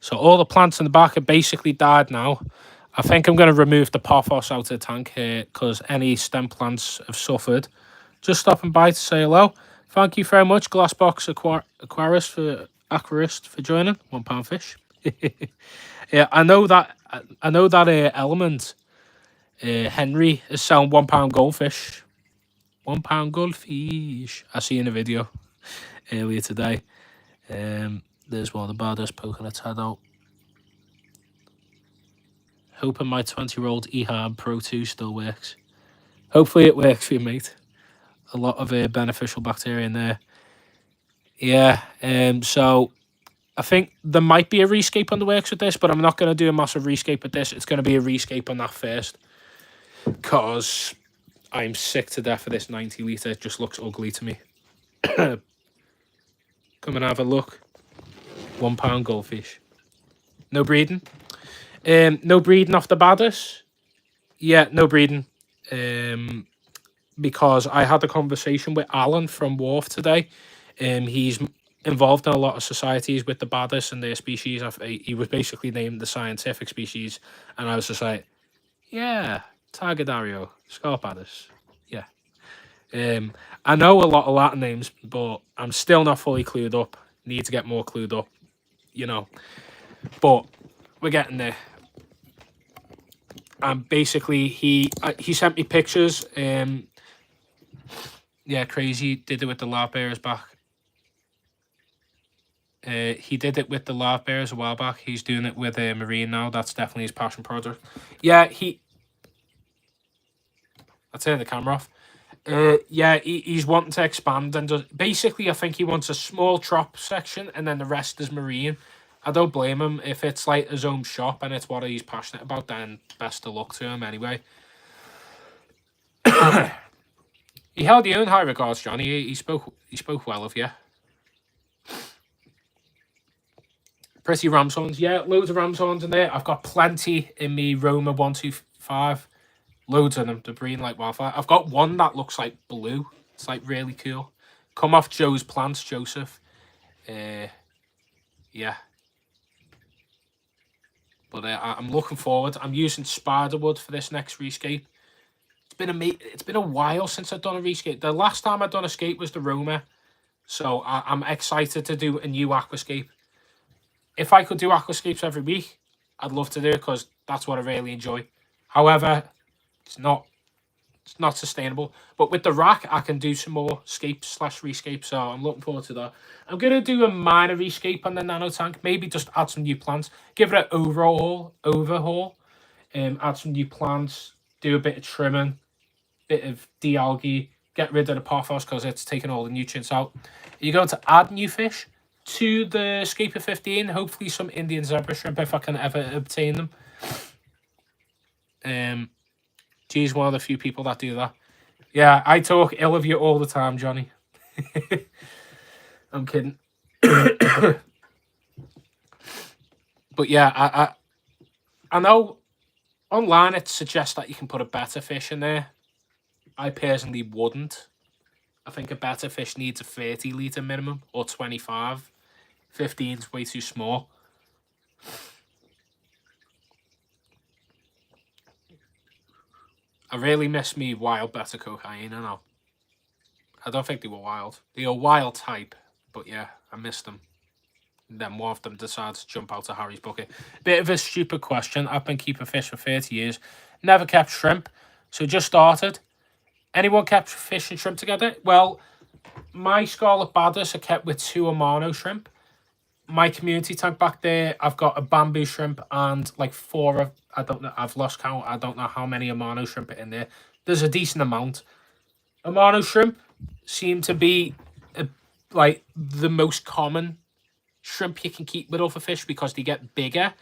So all the plants in the back are basically died now. I think I'm going to remove the pothos out of the tank here because any stem plants have suffered. Just stopping by to say hello. Thank you very much, Glassbox Aquarist for joining. £1 fish. Yeah, I know that Element Henry is selling £1 goldfish. £1 goldfish. I see in a video earlier today. There's one of the baddest poking its head out. Hoping my 20-year-old Ehab Pro 2 still works. Hopefully it works for you, mate. A lot of beneficial bacteria in there. Yeah, so I think there might be a rescape on the works with this, but I'm not going to do a massive rescape with this. It's going to be a rescape on that first. Because I'm sick to death of this 90 litre. It just looks ugly to me. Come and have a look. £1 goldfish. No breeding. No breeding off the baddest. Yeah, no breeding. Because I had a conversation with Alan from Wharf today. He's involved in a lot of societies with the baddest and their species. He was basically named the scientific species. And I was just like, yeah, Targardario, Scarpaddus. Yeah. I know a lot of Latin names, but I'm still not fully clued up. Need to get more clued up, you know. But we're getting there. And basically, he sent me pictures. Yeah, crazy. Did it with the lab bearers back. He did it with the lab bearers a while back. He's doing it with Marine now. That's definitely his passion project. Yeah, I'll turn the camera off. Yeah, he's wanting to expand and basically, I think he wants a small trop section and then the rest is Marine. I don't blame him. If it's like his own shop and it's what he's passionate about, then best of luck to him anyway. He held you in high regards, Johnny. He spoke well of you. Pretty ram's horns. Yeah, loads of ram's horns in there. I've got plenty in me Roma 125. Loads of them. They're green like wildfire. I've got one that looks like blue. It's like really cool. Come off Joe's plants, Joseph. Yeah. But I'm looking forward. I'm using Spiderwood for this next rescape. It's been a while since I've done a rescape. The last time I've done a scape was the Roma. So I'm excited to do a new aquascape. If I could do aquascapes every week, I'd love to do it because that's what I really enjoy. However, it's not sustainable. But with the rack, I can do some more scapes/rescapes. So I'm looking forward to that. I'm going to do a minor rescape on the nano tank. Maybe just add some new plants. Give it an overhaul. Add some new plants. Do a bit of trimming. Bit of de-algae. Get rid of the pothos because it's taking all the nutrients out. Are you going to add new fish? to the Scaper 15. Hopefully some Indian zebra shrimp if I can ever obtain them. G's one of the few people that do that. Yeah, I talk ill of you all the time, Johnny. I'm kidding. But yeah, I know online it suggests that you can put a better fish in there. I personally wouldn't. I think a better fish needs a 30 litre minimum or 25. 15's way too small. I really miss me wild better cocaine, I know. I don't think they were wild. They were wild type, but yeah, I missed them. Then one of them decided to jump out of Harry's bucket. Bit of a stupid question. I've been keeping fish for 30 years. Never kept shrimp. So just started. Anyone kept fish and shrimp together? Well, my Scarlet Badders are kept with 2 Amano shrimp. My community tank back there, I've got a bamboo shrimp and like 4 of, I don't know, I've lost count. I don't know how many Amano shrimp are in there. There's a decent amount. Amano shrimp seem to be like the most common shrimp you can keep with other fish because they get bigger.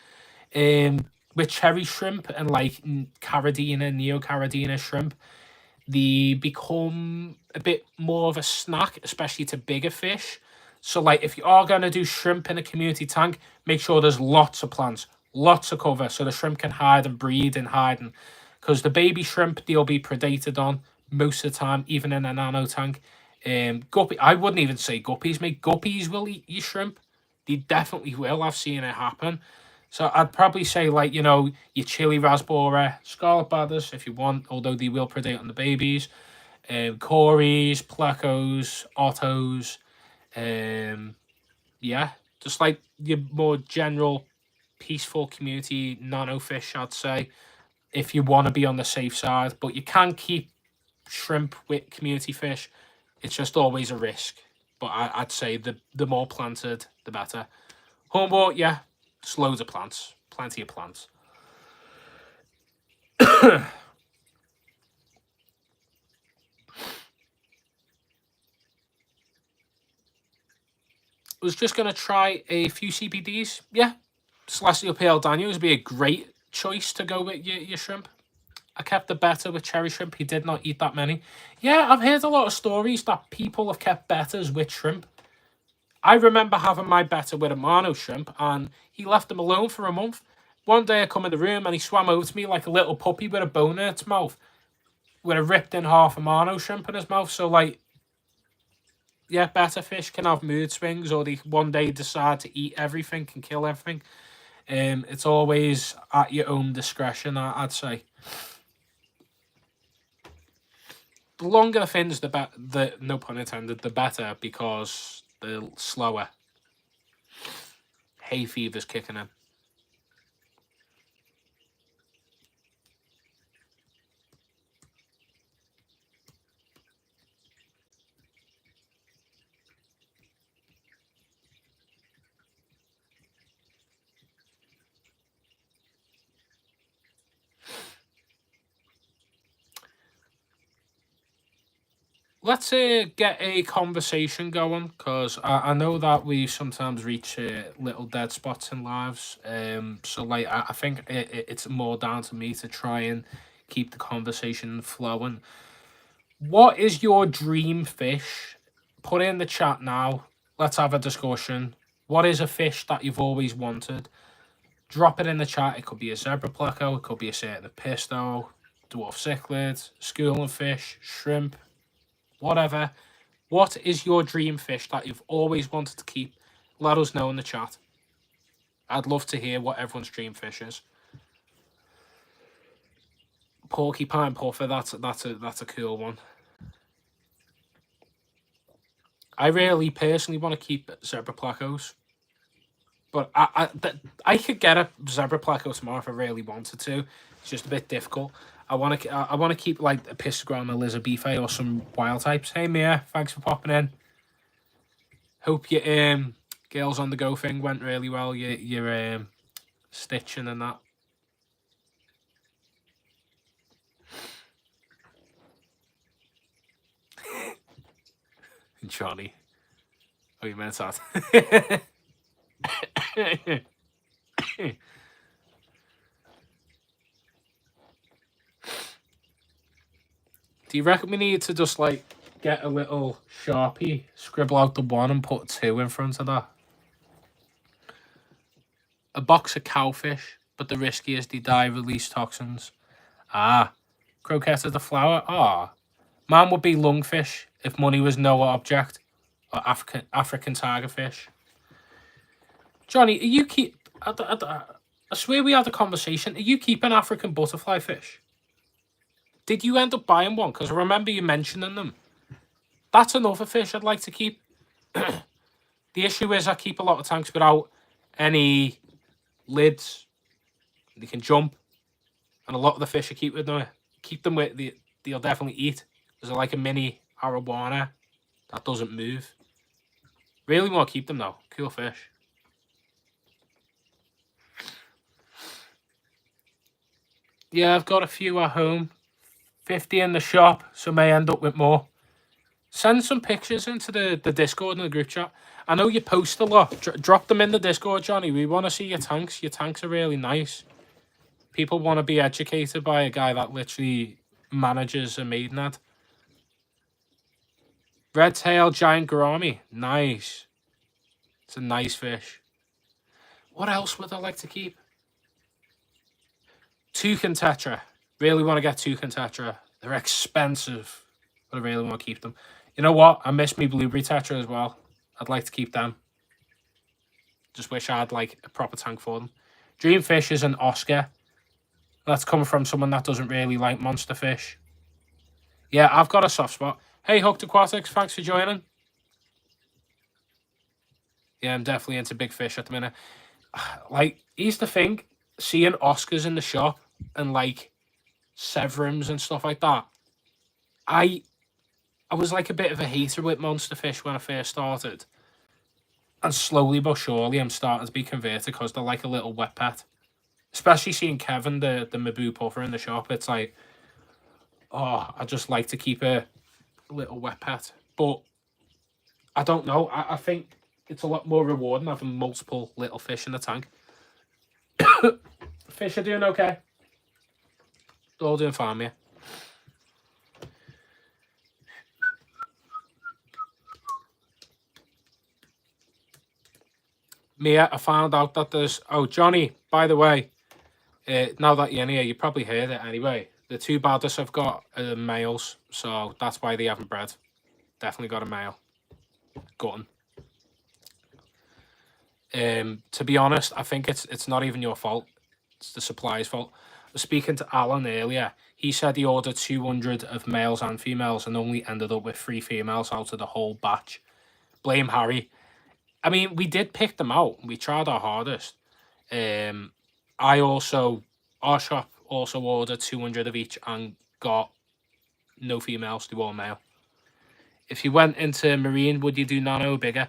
With cherry shrimp and like Caradina, Neocaradina shrimp, they become a bit more of a snack, especially to bigger fish. So like if you are going to do shrimp in a community tank, make sure there's lots of plants, lots of cover so the shrimp can hide and breed and hide. Because the baby shrimp, they'll be predated on most of the time, even in a nano tank. Guppy, I wouldn't even say guppies, mate. Guppies will eat your shrimp. They definitely will. I've seen it happen. So I'd probably say, like, you know, your chili raspberry, Scarlet Badders if you want, although they will predate on the babies. Corys, Plecos, Ottos. Yeah, just like your more general, peaceful community nano fish, I'd say, if you want to be on the safe side. But you can keep shrimp with community fish. It's just always a risk. But I'd say the more planted, the better. Homeboard, yeah, just loads of plants. Plenty of plants. Was just going to try a few CBDs. Yeah, Celestial Pale Daniels would be a great choice to go with your shrimp. I kept the better with cherry shrimp. He did not eat that many. Yeah, I've heard a lot of stories that people have kept betters with shrimp. I remember having my better with a Amano shrimp, and he left him alone for a month. One day I come in the room, and he swam over to me like a little puppy with a bone in its mouth, with a ripped in half Amano shrimp in his mouth. So, like, yeah, better fish can have mood swings, or they one day decide to eat everything and kill everything. It's always at your own discretion, I'd say. The longer the fins, the no pun intended, the better, because they're slower. Hay fever's kicking in. Let's get a conversation going, because I know that we sometimes reach little dead spots in lives. So like I think it's more down to me to try and keep the conversation flowing. What is your dream fish? Put it in the chat now. Let's have a discussion. What is a fish that you've always wanted? Drop it in the chat. It could be a zebra pleco, it could be a certain pisto, dwarf cichlid, schooling fish, shrimp, whatever. What is your dream fish that you've always wanted to keep? Let us know in the chat. I'd love to hear what everyone's dream fish is. Porcupine puffer, that's a cool one. I really personally want to keep zebra plecos, but I could get a zebra pleco tomorrow if I really wanted to. It's just a bit difficult. I want to keep like a pistogram, a Elizabethae, or some wild types. Hey Mia, thanks for popping in. Hope your girls on the go thing went really well. Your stitching and that. Johnny. Oh, you meant that. Do you reckon we need to just like get a little Sharpie, scribble out the 1 and put 2 in front of that? A box of cowfish, but the riskiest they die release toxins. Ah, croquette of the flower. Ah, mine would be lungfish if money was no object, or African tigerfish. Johnny, are you keep? I swear we had a conversation. Are you keeping African butterfly fish? Did you end up buying one? Because I remember you mentioning them. That's another fish I'd like to keep. The issue is I keep a lot of tanks without any lids. They can jump, and a lot of the fish I keep with them, they'll definitely eat. There's like a mini arowana that doesn't move. Really want to keep them though. Cool fish. Yeah, I've got a few at home. 50 in the shop, so may end up with more. Send some pictures into the Discord and the group chat. I know you post a lot. Drop them in the Discord, Johnny. We want to see your tanks. Your tanks are really nice. People want to be educated by a guy that literally manages a maidenhead. Red tail giant gourami. Nice. It's a nice fish. What else would I like to keep? Toucan tetra. Really want to get toucan tetra. They're expensive, but I really want to keep them. You know what? I miss me blueberry tetra as well. I'd like to keep them. Just wish I had like a proper tank for them. Dreamfish is an Oscar. That's coming from someone that doesn't really like monster fish. Yeah, I've got a soft spot. Hey, Hooked Aquatics, thanks for joining. Yeah, I'm definitely into big fish at the minute. Like, here's the thing. Seeing Oscars in the shop and like Severums and stuff like that. I was like a bit of a hater with monster fish when I first started. And slowly but surely I'm starting to be converted because they're like a little wet pet. Especially seeing Kevin, the Mabu puffer in the shop. It's like, oh, I just like to keep a little wet pet. But I don't know. I think it's a lot more rewarding having multiple little fish in the tank. Fish are doing okay. They're all doing fine, yeah. Mia, I found out that there's... Oh, Johnny, by the way, now that you're in here, you probably heard it anyway. The 2 baddest I've got are males, so that's why they haven't bred. Definitely got a male. Gutting. To be honest, I think it's not even your fault. It's the supplier's fault. I was speaking to Alan earlier. He said he ordered 200 of males and females and only ended up with 3 females out of the whole batch. Blame Harry. I mean, we did pick them out. We tried our hardest. Our shop also ordered 200 of each and got no females. They were all male. If you went into marine, would you do nano bigger?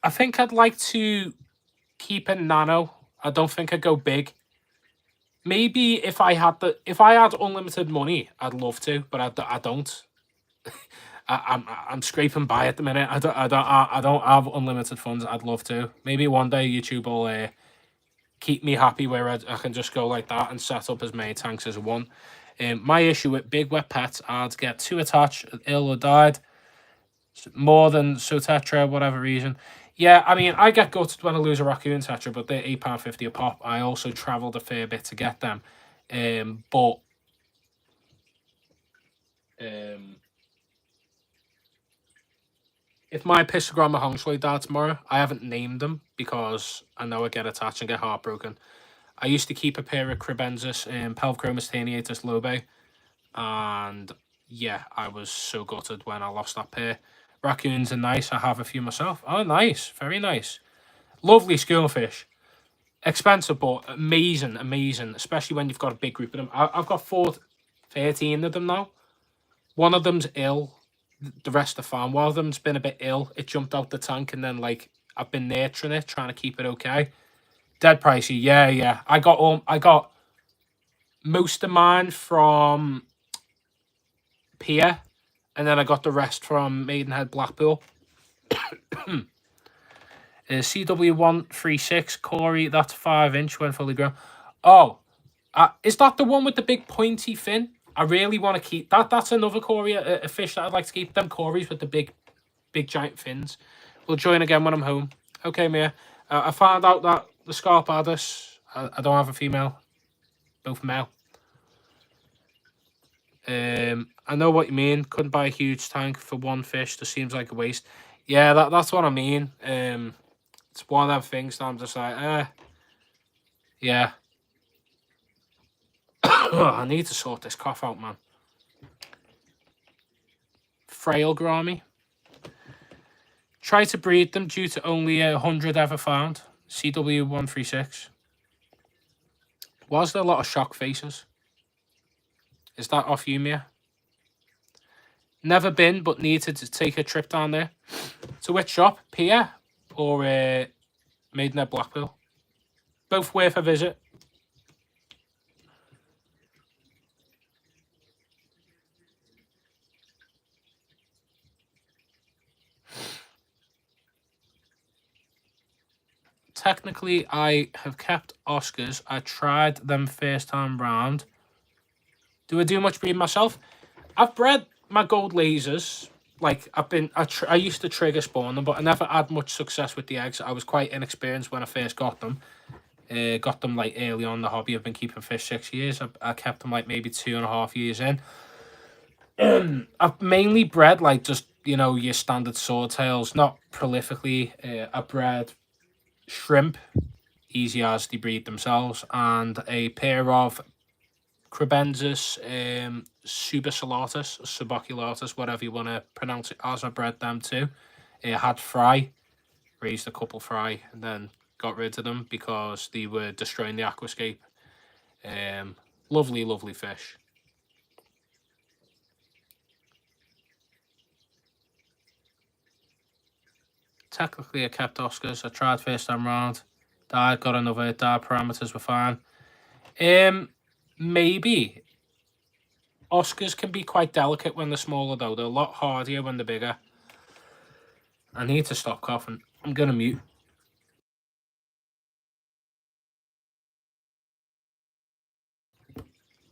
I think I'd like to keep it nano. I don't think I'd go big. Maybe if I had unlimited money, I'd love to, but I don't. I'm scraping by at the minute. I don't have unlimited funds. I'd love to. Maybe one day YouTube will keep me happy where I can just go like that and set up as many tanks as I want. My issue with big wet pets, I'd get 2 attached, ill or died. More than Sotetra, whatever reason. Yeah, I mean, I get gutted when I lose a raccoon tetra, but they're £8.50 a pop. I also travelled a fair bit to get them. But if my Pistogram Mahongsley died tomorrow, I haven't named them because I know I get attached and get heartbroken. I used to keep a pair of Cribensis and Pelvchromis taeniatus lobe, and yeah, I was so gutted when I lost that pair. Raccoons are nice. I have a few myself. Oh, nice. Very nice. Lovely schoolfish. Expensive, but amazing, amazing. Especially when you've got a big group of them. I've got 13 of them now. One of them's ill. The rest are fine. One of them's been a bit ill. It jumped out the tank, and then like I've been nurturing it, trying to keep it okay. Dead pricey. Yeah. I got most of mine from Pier, and then I got the rest from Maidenhead Blackpool. CW136 Corey, that's 5-inch when fully grown. Oh, is that the one with the big pointy fin? I really want to keep that. That's another Corey, a fish that I'd like to keep. Them Corys with the big giant fins. We'll join again when I'm home. Okay, Mia. I found out that the Scarpadus, I don't have a female, both male. I know what you mean. Couldn't buy a huge tank for one fish. Just seems like a waste. Yeah, that's what I mean. It's one of them things that I'm just like, yeah. I need to sort this cough out, man. Frail Grammy. Try to breed them due to only 100 ever found. CW136. Was there a lot of shock faces? Is that off you, Mia? Never been, but needed to take a trip down there. To which shop? Pier or Maidenhead Blackpool? Both worth a visit. Technically, I have kept Oscars. I tried them first time round. Do I do much breeding myself? I've bred my gold lasers. Like, I used to trigger spawn them, but I never had much success with the eggs. I was quite inexperienced when I first got them. Got them, like, early on in the hobby. I've been keeping fish 6 years. I kept them, like, maybe 2.5 years in. I've mainly bred, like, just, you know, your standard swordtails. Not prolifically. I bred shrimp, easy as they breed themselves, and a pair of Crebensis, suboculatus, whatever you want to pronounce it as. I bred them too. It had fry, raised a couple fry, and then got rid of them because they were destroying the aquascape. Lovely, lovely fish. Technically, I kept Oscars. I tried first time round. Died, got another. Died, parameters were fine. Maybe. Oscars can be quite delicate when they're smaller, though. They're a lot hardier when they're bigger. I need to stop coughing. I'm going to mute.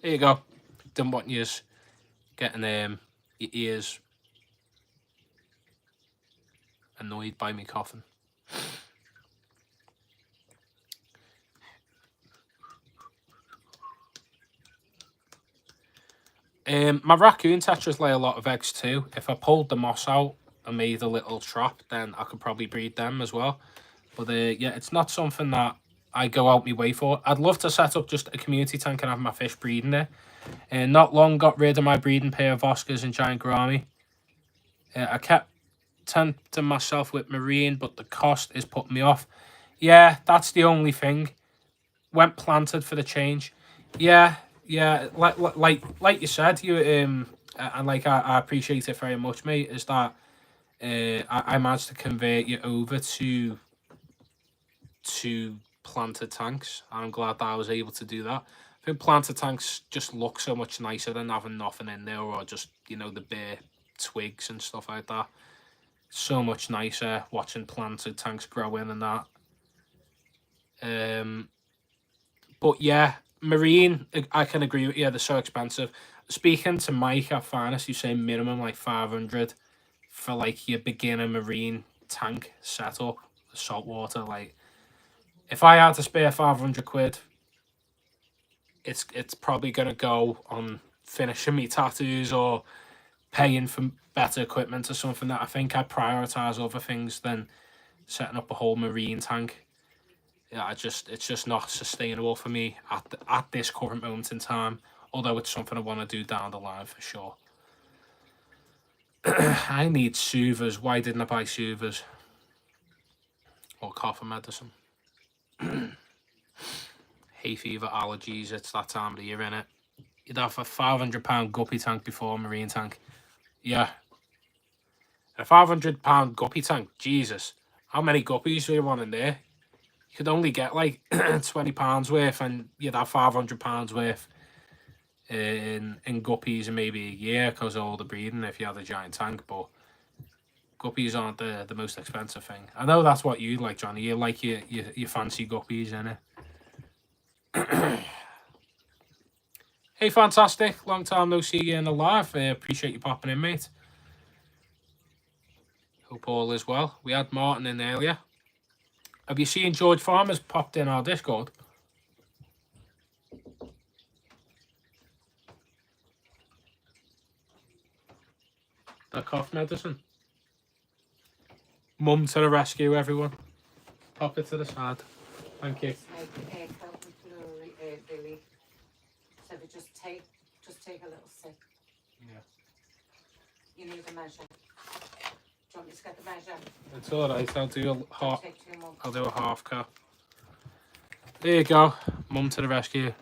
There you go. Didn't want you getting your ears annoyed by me coughing. My raccoon tetras lay a lot of eggs too. If I pulled the moss out and made a little trap, then I could probably breed them as well. But yeah, it's not something that I go out my way for. I'd love to set up just a community tank and have my fish breeding there. Not long got rid of my breeding pair of Oscars and giant gourami. I kept tempting myself with marine, but the cost is putting me off. Yeah, that's the only thing. Went planted for the change. Yeah, like you said, you and like I appreciate it very much, mate. Is that I managed to convert you over to planted tanks. I'm glad that I was able to do that. I think planted tanks just look so much nicer than having nothing in there, or just, you know, the bare twigs and stuff like that. So much nicer watching planted tanks grow in and that. But yeah, marine, I can agree with you. They're so expensive. Speaking to Mike at Finest, you say minimum like 500 for like your beginner marine tank setup, saltwater. Like, if I had to spare 500 quid, it's probably gonna go on finishing me tattoos or paying for better equipment or something that I think I prioritize other things than setting up a whole marine tank. Yeah, it's just not sustainable for me at this current moment in time. Although it's something I want to do down the line for sure. I need soothers. Why didn't I buy soothers? Or cough medicine. Hay fever, allergies, it's that time of the year, innit? You'd have a £500 guppy tank before a marine tank. Yeah. A £500 guppy tank, Jesus. How many guppies do you want in there? You could only get like £20 worth, and you'd have £500 worth in guppies in maybe a year because of all the breeding if you had a giant tank. But Guppies aren't the most expensive thing. I know that's what you like, Johnny. You like your fancy guppies, innit? Hey, fantastic. Long time no see you in the live. Appreciate you popping in, mate. Hope all is well. We had Martin in earlier. Have you seen George Farmer's popped in our Discord? The cough medicine. Mum to the rescue, everyone. Pop it to the side. Thank you. Billy. So we just take a little sip. Yeah. You need a measure. Do you want me to get the measure? It's all right. I'll do a half. Take 2 more. I'll do a half cup. There you go. Mum to the rescue.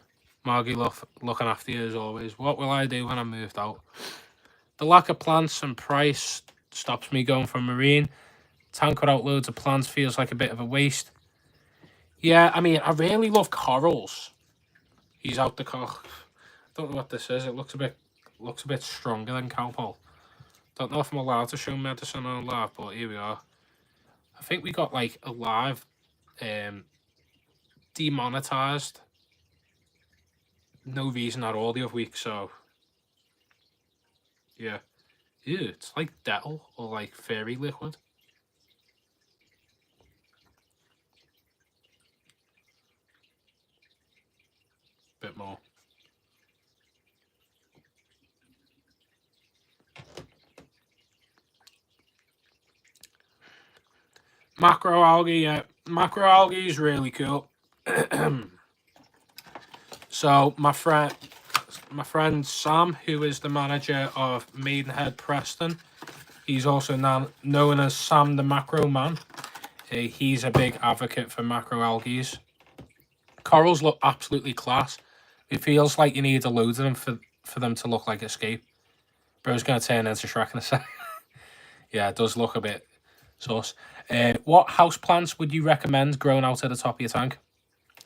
Margie looking after you as always. What will I do when I'm moved out? The lack of plants and price stops me going for marine. Tank without loads of plants feels like a bit of a waste. Yeah, I mean, I really love corals. He's out the cock. Don't know what this is. It looks a bit stronger than cowpole. Don't know if I'm allowed to show medicine on live, but here we are. I think we got like a live demonetized. No reason at all the other week, so yeah. Ew, it's like Dettol or like fairy liquid. Bit more. Macroalgae, yeah. Macroalgae is really cool. So my friend Sam, who is the manager of Maidenhead Preston, he's also known as Sam the Macro Man. He's a big advocate for macroalgae. Corals look absolutely class. It feels like you need a load of them for them to look like Escape. Bro's going to turn into Shrek in a sec. Yeah, it does look a bit sus. What house plants would you recommend growing out at the top of your tank?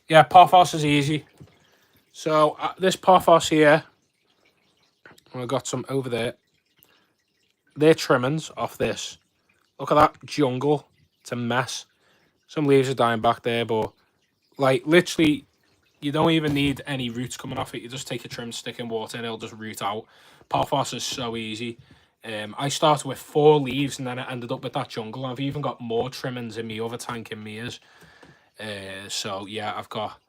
Yeah, pothos is easy. So this pothos here, I've got some over there. They're trimmings off this. Look at that jungle. It's a mess. Some leaves are dying back there, but like literally, you don't even need any roots coming off it. You just take a trim stick in water and it'll just root out. Pothos is so easy. I started with 4 leaves and then I ended up with that jungle. I've even got more trimmings in my other tank in Mia's. So yeah, I've got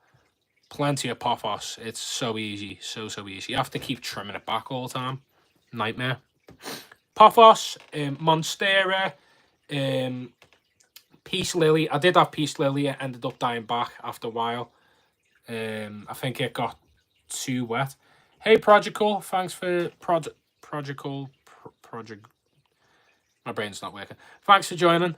plenty of pothos. It's so easy, so easy. You have to keep trimming it back all the time. Nightmare. Pothos, Monstera, Peace Lily. I did have Peace Lily. It ended up dying back after a while. I think it got too wet. Hey, Projical, thanks for Projical. My brain's not working. Thanks for joining.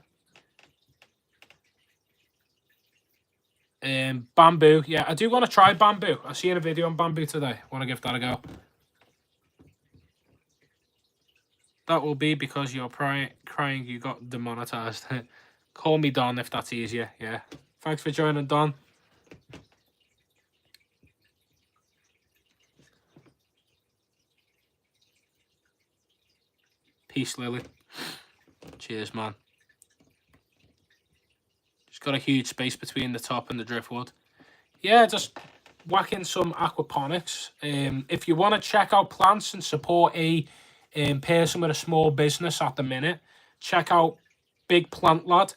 Bamboo. Yeah, I do want to try bamboo. I seen a video on bamboo today. Want to give that a go. That will be because you're crying you got demonetized. Call me Don if that's easier. Yeah. Thanks for joining, Don. Peace, Lily. Cheers, man. Just got a huge space between the top and the driftwood. Yeah, just whack in some aquaponics. If you want to check out plants and support a person with a small business at the minute, check out Big Plant Lad.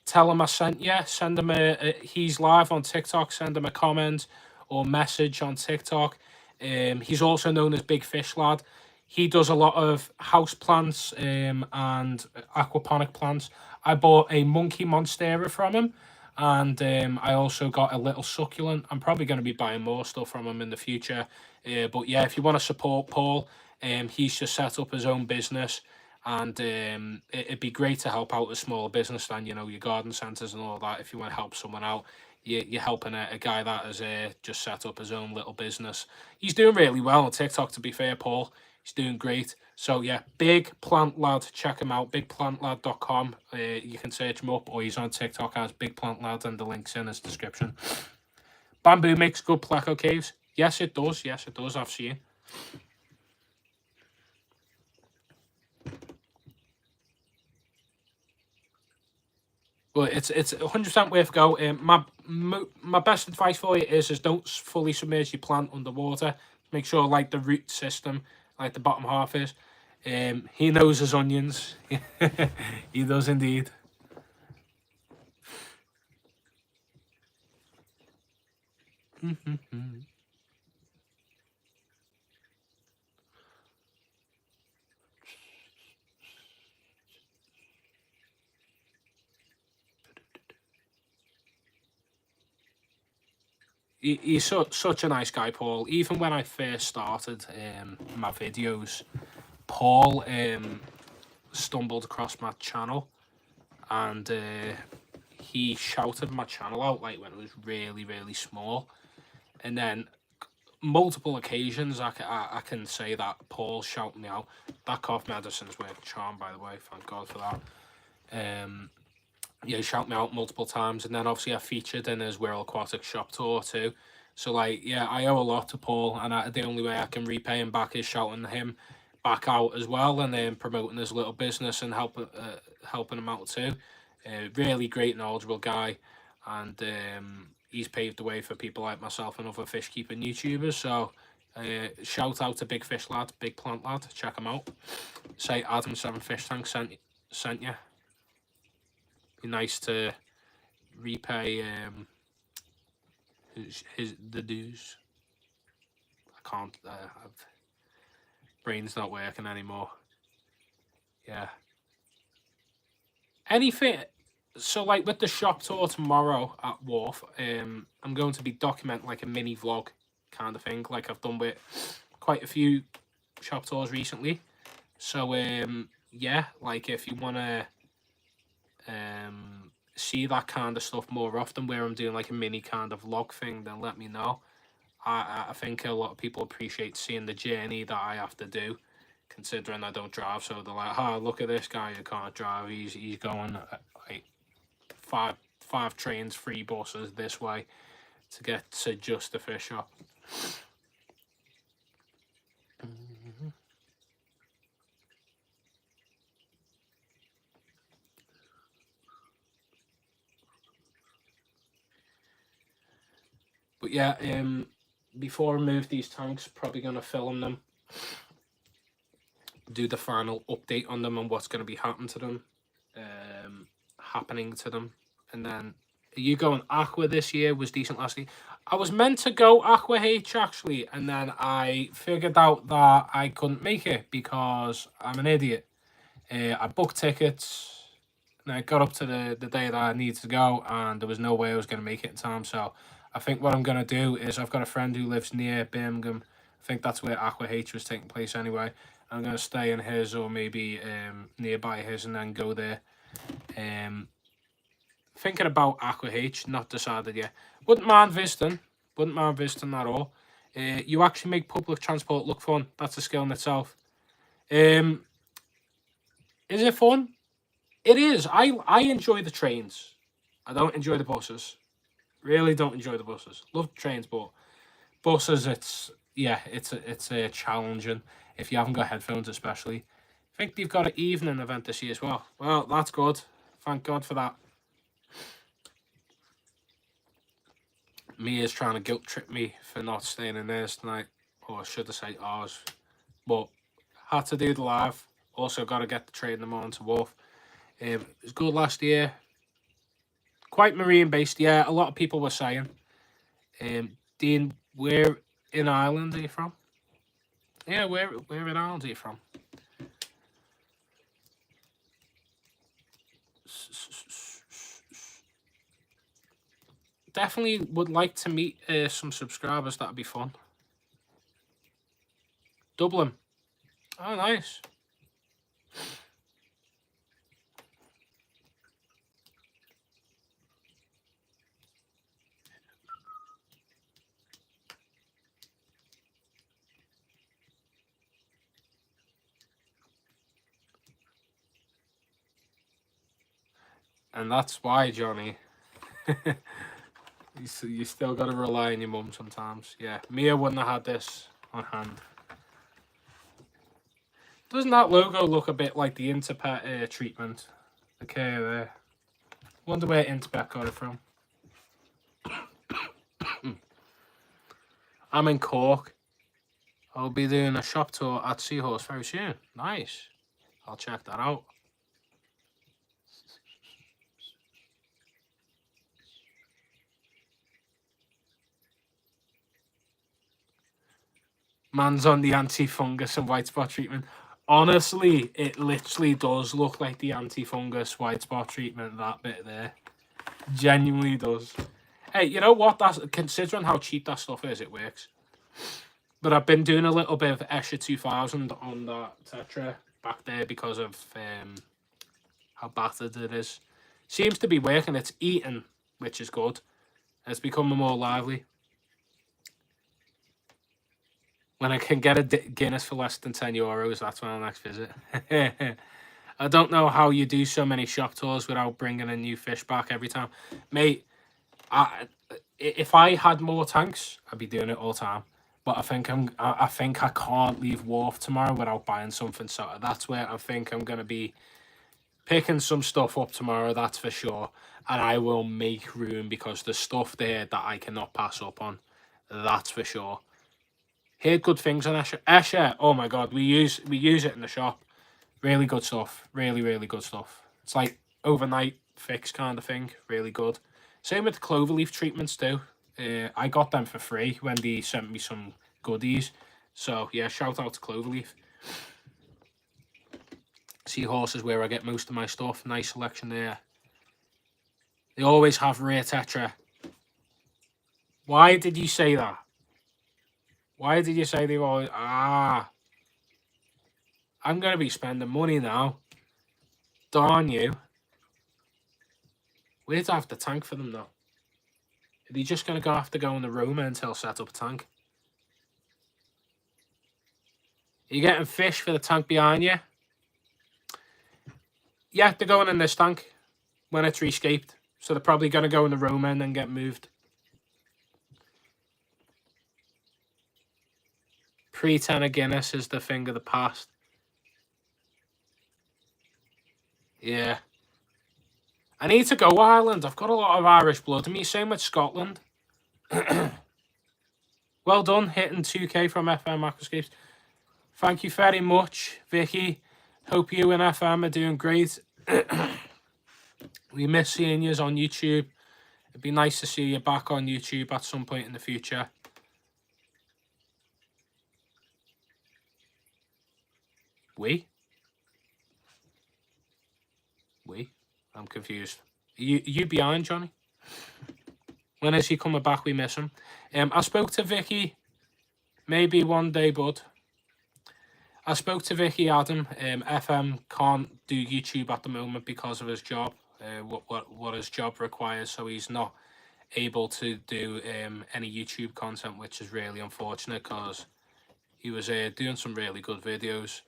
Tell him I sent you. Send him he's live on TikTok. Send him a comment or message on TikTok. He's also known as Big Fish Lad. He does a lot of house plants and aquaponic plants. I bought a monkey monstera from him, and I also got a little succulent. I'm probably going to be buying more stuff from him in the future. But yeah, if you want to support Paul, he's just set up his own business, and it'd be great to help out a smaller business than, you know, your garden centres and all that. If you want to help someone out, you're helping a guy that has just set up his own little business. He's doing really well on TikTok, to be fair, Paul. He's doing great. So yeah, Big Plant Lad, check him out, bigplantlad.com. You can search him up, or he's on TikTok as Big Plant Lad, and the link's in his description. Bamboo makes good pleco caves. Yes, it does. Yes, it does. I've seen. But it's 100% worth a go. My best advice for you is don't fully submerge your plant underwater. Make sure like the root system, like the bottom half is. He knows his onions. He does indeed. He's such a nice guy, Paul. Even when I first started my videos, Paul stumbled across my channel, and he shouted my channel out like when it was really, really small. And then multiple occasions I can say that Paul shouted me out. That cough medicine's working charm, by the way. Thank God for that. Yeah, he shouted me out multiple times, and then obviously I featured in his World Aquatic shop tour too. So like, yeah, I owe a lot to Paul, and the only way I can repay him back is shouting him back out as well, and then promoting his little business and helping him out too. Really great, knowledgeable guy, and he's paved the way for people like myself and other fish keeping YouTubers. So shout out to Big Fish Lad, Big Plant Lad. Check him out. Say Adam 7 Fish Tank sent you. Be nice to repay the dues. I can't. Brain's not working anymore. Yeah. Anything. So like with the shop tour tomorrow at Wharf, I'm going to be documenting like a mini vlog kind of thing, like I've done with quite a few shop tours recently. So yeah, like if you wanna see that kind of stuff more often, where I'm doing like a mini kind of vlog thing, then let me know. I think a lot of people appreciate seeing the journey that I have to do, considering I don't drive. So they're like, "Oh, look at this guy who can't drive. He's going like five trains, 3 buses this way to get to just the fish shop." But yeah, before I move these tanks, probably gonna film them, do the final update on them and what's gonna be happening to them, and then you going Aqua this year was decent last year. I was meant to go Aqua H actually, and then I figured out that I couldn't make it because I'm an idiot. I booked tickets, and I got up to the day that I needed to go, and there was no way I was going to make it in time. So I think what I'm going to do is, I've got a friend who lives near Birmingham. I think that's where Aqua H was taking place anyway. I'm going to stay in his, or maybe nearby his, and then go there. Thinking about Aqua H, not decided yet. Wouldn't mind visiting at all. You actually make public transport look fun. That's a skill in itself. Is it fun? It is. I enjoy the trains. I don't enjoy the buses. Really don't enjoy the buses. Love trains, but buses, it's challenging if you haven't got headphones, especially. I think they've got an evening event this year as well. Well, that's good. Thank God for that. Mia's trying to guilt trip me for not staying in theirs tonight, or should I say ours. But had to do the live. Also got to get the train in the morning to Wharf. It was good last year. Quite marine based, yeah. A lot of people were saying. Dean, where in Ireland are you from? Yeah, where in Ireland are you from? Definitely would like to meet some subscribers. That'd be fun. Dublin. Oh, nice. And that's why, Johnny. You still got to rely on your mum sometimes. Yeah, Mia wouldn't have had this on hand. Doesn't that logo look a bit like the Interpet treatment? The care there. Wonder where Interbeck got it from. I'm in Cork. I'll be doing a shop tour at Seahorse very soon. Nice. I'll check that out. Man's on the anti-fungus and white spot treatment. Honestly, it literally does look like the anti-fungus white spot treatment, that bit there. Genuinely does. Hey, you know what? That's, considering how cheap that stuff is, it works. But I've been doing a little bit of Escher 2000 on that Tetra back there because of how battered it is. Seems to be working. It's eating, which is good. It's becoming more lively. When I can get a Guinness for less than €10, that's when I'll next visit. I don't know how you do so many shop tours without bringing a new fish back every time. Mate, if I had more tanks, I'd be doing it all the time. But I think I can't leave Wharf tomorrow without buying something. So that's where I think I'm going to be picking some stuff up tomorrow, that's for sure. And I will make room because there's stuff there that I cannot pass up on. That's for sure. Heard good things on Escher. Escher, oh my god, we use it in the shop. Really good stuff. Really, really good stuff. It's like overnight fix kind of thing. Really good. Same with the cloverleaf treatments too. I got them for free when they sent me some goodies. So yeah, shout out to Cloverleaf. Seahorse is where I get most of my stuff. Nice selection there. They always have rare Tetra. Why did you say that? Why did you say they always... I'm going to be spending money now. Darn you. Where'd I have the tank for them though? Are they just going to have to go in the Roma until set up a tank? Are you getting fish for the tank behind you? Yeah, they're going in this tank when it's rescaped. So they're probably going to go in the Roma and then get moved. Pre-10 Guinness is the thing of the past. Yeah. I need to go Ireland. I've got a lot of Irish blood in me. Same with Scotland. Well done, hitting 2K from FM Aquascapes. Thank you very much, Vicky. Hope you and FM are doing great. We miss seeing you on YouTube. It'd be nice to see you back on YouTube at some point in the future. We? I'm confused. You behind, Johnny? When is he coming back? We miss him. I spoke to Vicky. Maybe one day, bud. I spoke to Vicky Adam. FM can't do YouTube at the moment because of his job. What his job requires, so he's not able to do any YouTube content, which is really unfortunate because he was doing some really good videos.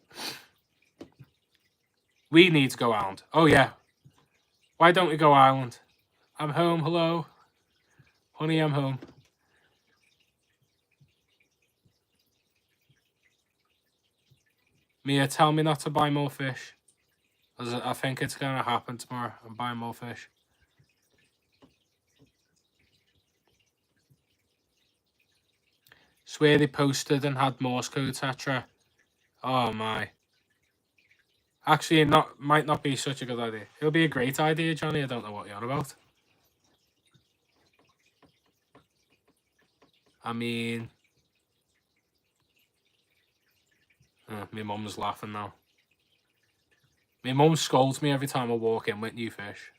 We need to go Ireland. Oh yeah. Why don't we go Ireland? I'm home. Hello. Honey, I'm home. Mia, tell me not to buy more fish. I think it's going to happen tomorrow. I'm buying more fish. Swear they posted and had Morse code, etc. Oh my. Actually, might not be such a good idea. It'll be a great idea, Johnny. I don't know what you're on about. I mean... my mum's laughing now. My mum scolds me every time I walk in with new fish.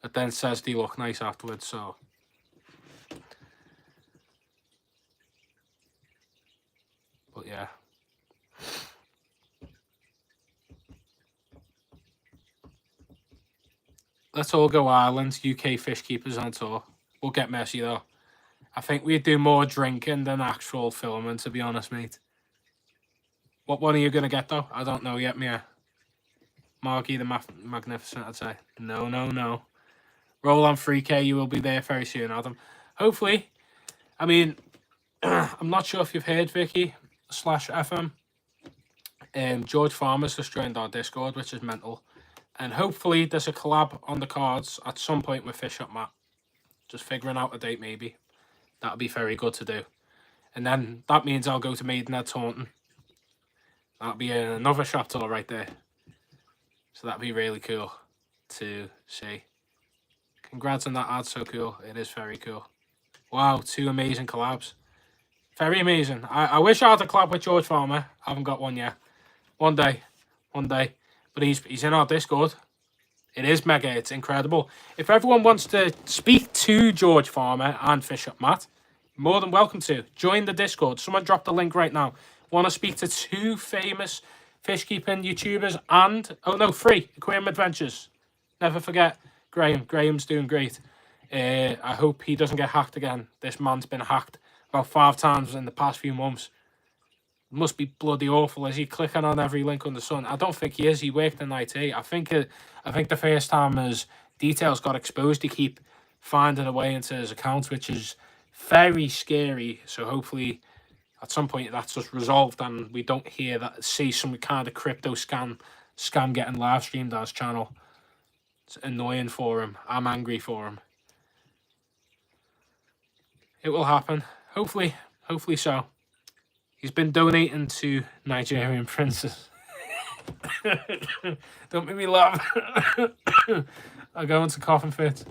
But then says they look nice afterwards, so... But yeah. Let's all go Ireland, UK fish keepers on tour. We'll get messy though. I think we'd do more drinking than actual filming, to be honest, mate. What one are you going to get though? I don't know yet, Mia. Margie the Magnificent, I'd say. No. Roll on 3K, you will be there very soon, Adam. Hopefully. I mean, I'm not sure if you've heard Vicky /FM. George Farmer's just joined our Discord, which is mental. And hopefully there's a collab on the cards at some point with Fish Up Matt. Just figuring out a date maybe. That'll be very good to do. And then that means I'll go to Maidenhead Taunton. That'll be another shop tour right there. So that'd be really cool to see. Congrats on that ad, so cool. It is very cool. Wow, 2 amazing collabs. Very amazing. I wish I had a collab with George Farmer. I haven't got one yet. One day. But he's in our Discord. It is mega. It's incredible. If everyone wants to speak to George Farmer and Fish Up Matt, more than welcome to. Join the Discord. Someone drop the link right now. Want to speak to 2 famous fish keeping YouTubers and... Oh, no, 3. Aquarium Adventures. Never forget Graham. Graham's doing great. I hope he doesn't get hacked again. This man's been hacked about 5 times in the past few months. It must be bloody awful. Is he clicking on every link under the sun? I don't think he is. He worked in IT. I think the first time his details got exposed, he keep finding a way into his account, which is very scary. So hopefully at some point that's just resolved and we don't see some kind of crypto scam getting live streamed on his channel. It's annoying for him. I'm angry for him. It will happen. Hopefully so. He's been donating to Nigerian princes. Don't make me laugh. I'll go into coughing fit.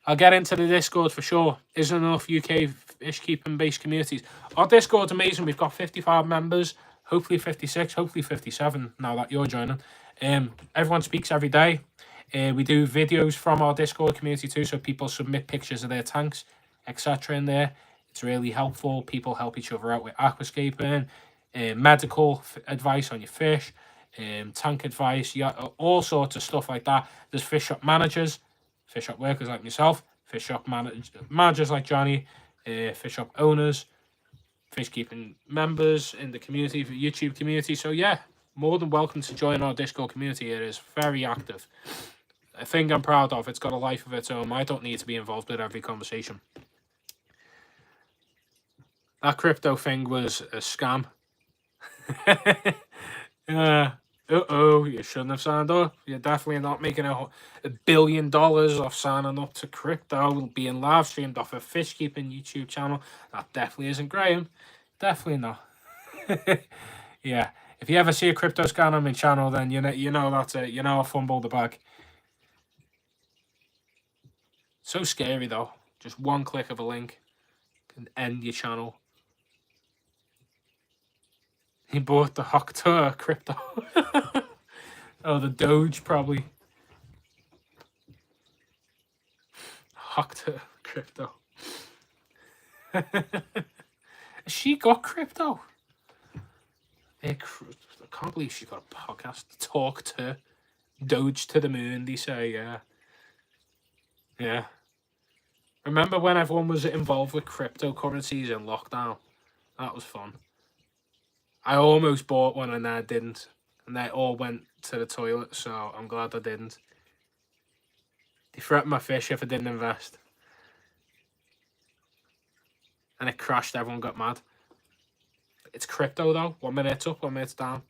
I'll get into the Discord for sure. Isn't enough UK fish keeping based communities. Our Discord's amazing. We've got 55 members. Hopefully 56. Hopefully 57 now that you're joining. Everyone speaks every day. We do videos from our Discord community too. So people submit pictures of their tanks, etc. in there. It's really helpful. People help each other out with aquascaping, medical advice on your fish, tank advice, all sorts of stuff like that. There's fish shop managers, fish shop workers like myself, fish shop managers like Johnny, fish shop owners, fish keeping members in the community, the YouTube community. So yeah, more than welcome to join our Discord community. It is very active. A thing I'm proud of. It's got a life of its own. I don't need to be involved with every conversation. That crypto thing was a scam. You shouldn't have signed up. You're definitely not making $1 billion off signing up to crypto, being live streamed off a fish keeping YouTube channel. That definitely isn't Graham. Definitely not. Yeah. If you ever see a crypto scam on my channel, then you know that's it. You know I fumbled the bag. So scary though. Just one click of a link can end your channel. He bought the Hoctor crypto. Oh, the Doge probably. Hoctor crypto. She got crypto. I can't believe she got a podcast. Talk to Doge to the moon, they say, yeah. Yeah. Remember when everyone was involved with cryptocurrencies in lockdown? That was fun. I almost bought one and I didn't. And they all went to the toilet, so I'm glad I didn't. They threatened my fish if I didn't invest. And it crashed, everyone got mad. It's crypto though. 1 minute it's up, 1 minute it's down.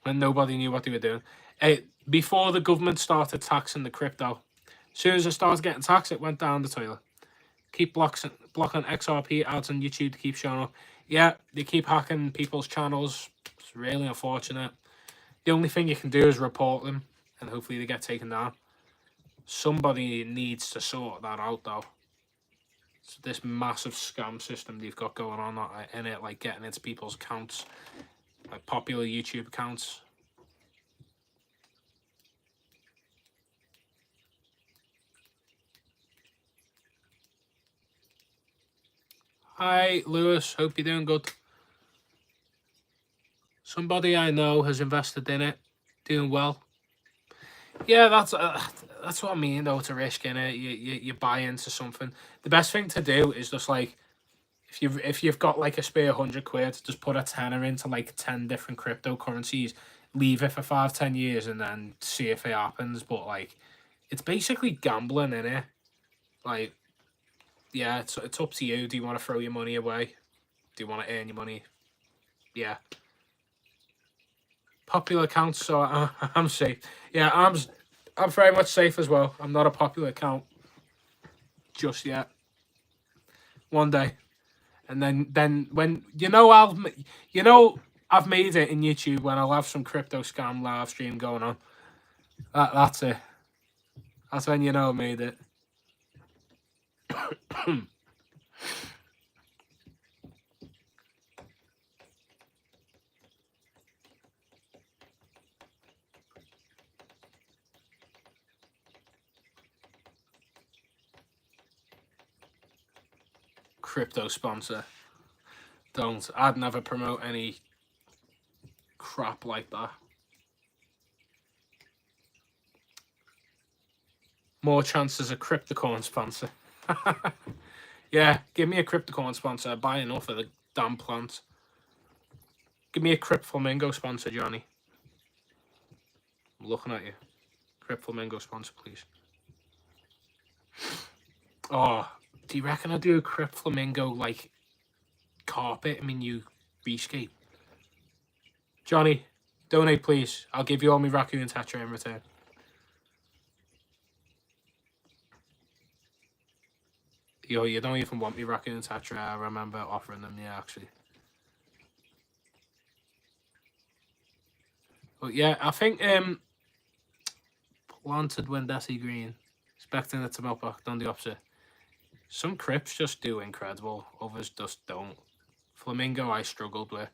When nobody knew what they were doing. Before the government started taxing the crypto, as soon as it started getting taxed, it went down the toilet. Keep blocking XRP ads on YouTube to keep showing up. Yeah, they keep hacking people's channels. It's really unfortunate. The only thing you can do is report them, and hopefully they get taken down. Somebody needs to sort that out, though. It's this massive scam system they've got going on in it, like getting into people's accounts, like popular YouTube accounts. Hi, Lewis. Hope you're doing good. Somebody I know has invested in it, doing well. Yeah, that's what I mean, though, to risk in it. You buy into something. The best thing to do is just like, if you've got like a spare £100, just put a tenner into like 10 different cryptocurrencies, leave it for 5-10 years, and then see if it happens. But like, it's basically gambling, innit? Like, yeah, it's up to you. Do you want to throw your money away? Do you want to earn your money? yeah. Popular account, so I'm safe. Yeah, I'm very much safe as well. I'm not a popular account just yet. One day, and then when I've made it in YouTube when I'll have some crypto scam live stream going on. That's it. That's when you know I made it. Crypto sponsor. Don't. I'd never promote any crap like that. More chances of Cryptocorn sponsor. Yeah, give me a Cryptocorn sponsor. Buy enough of the damn plant. Give me a Crypt Flamingo sponsor, Johnny. I'm looking at you. Crypt Flamingo sponsor, please. Oh, do you reckon I'd do a Crypt Flamingo, like, carpet? I mean, you rescape. Johnny, donate, please. I'll give you all my raccoon tetra in return. Yo, you don't even want me raccoon tetra. I remember offering them, yeah, actually. But yeah, I think planted Wendesi Green, expecting it to melt back, done the opposite. Some crypts just do incredible, others just don't. Flamingo I struggled with.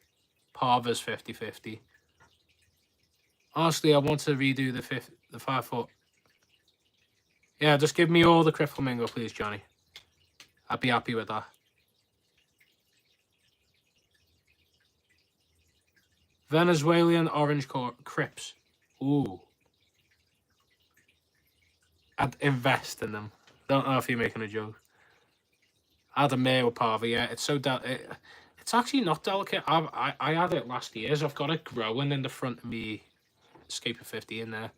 Parva's 50-50. Honestly, I want to redo the 5 foot. Yeah, just give me all the Crypt Flamingo, please, Johnny. I'd be happy with that. Venezuelan orange crypts. Ooh. I'd invest in them. Don't know if you're making a joke. I had a mare with Parva, yeah. It's so it's actually not delicate. I had it last year, so I've got it growing in the front of me Escaper 50 in there.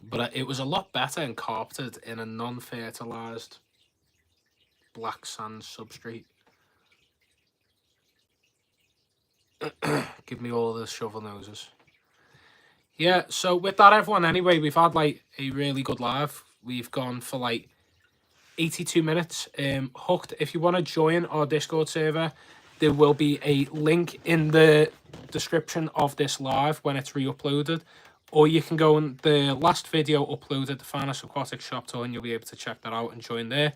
But it was a lot better and carpeted in a non-fertilized black sand substrate. Give me all the shovel noses. Yeah, so with that, everyone, anyway, we've had like a really good live. We've gone for like 82 minutes. Hooked, if you want to join our Discord server, there will be a link in the description of this live when it's re-uploaded. Or you can go on the last video uploaded, the Finest Aquatic Shop Tour, and you'll be able to check that out and join there.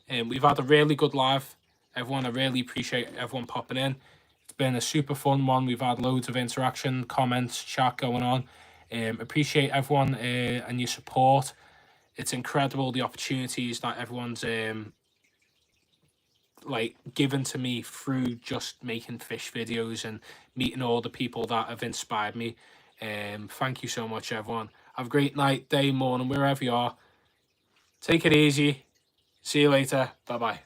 We've had a really good live. Everyone, I really appreciate everyone popping in. It's been a super fun one. We've had loads of interaction, comments, chat going on. Appreciate everyone and your support. It's incredible the opportunities that everyone's like given to me through just making fish videos and meeting all the people that have inspired me. Thank you so much, everyone. Have a great night, day, morning, wherever you are. Take it easy. See you later. Bye-bye.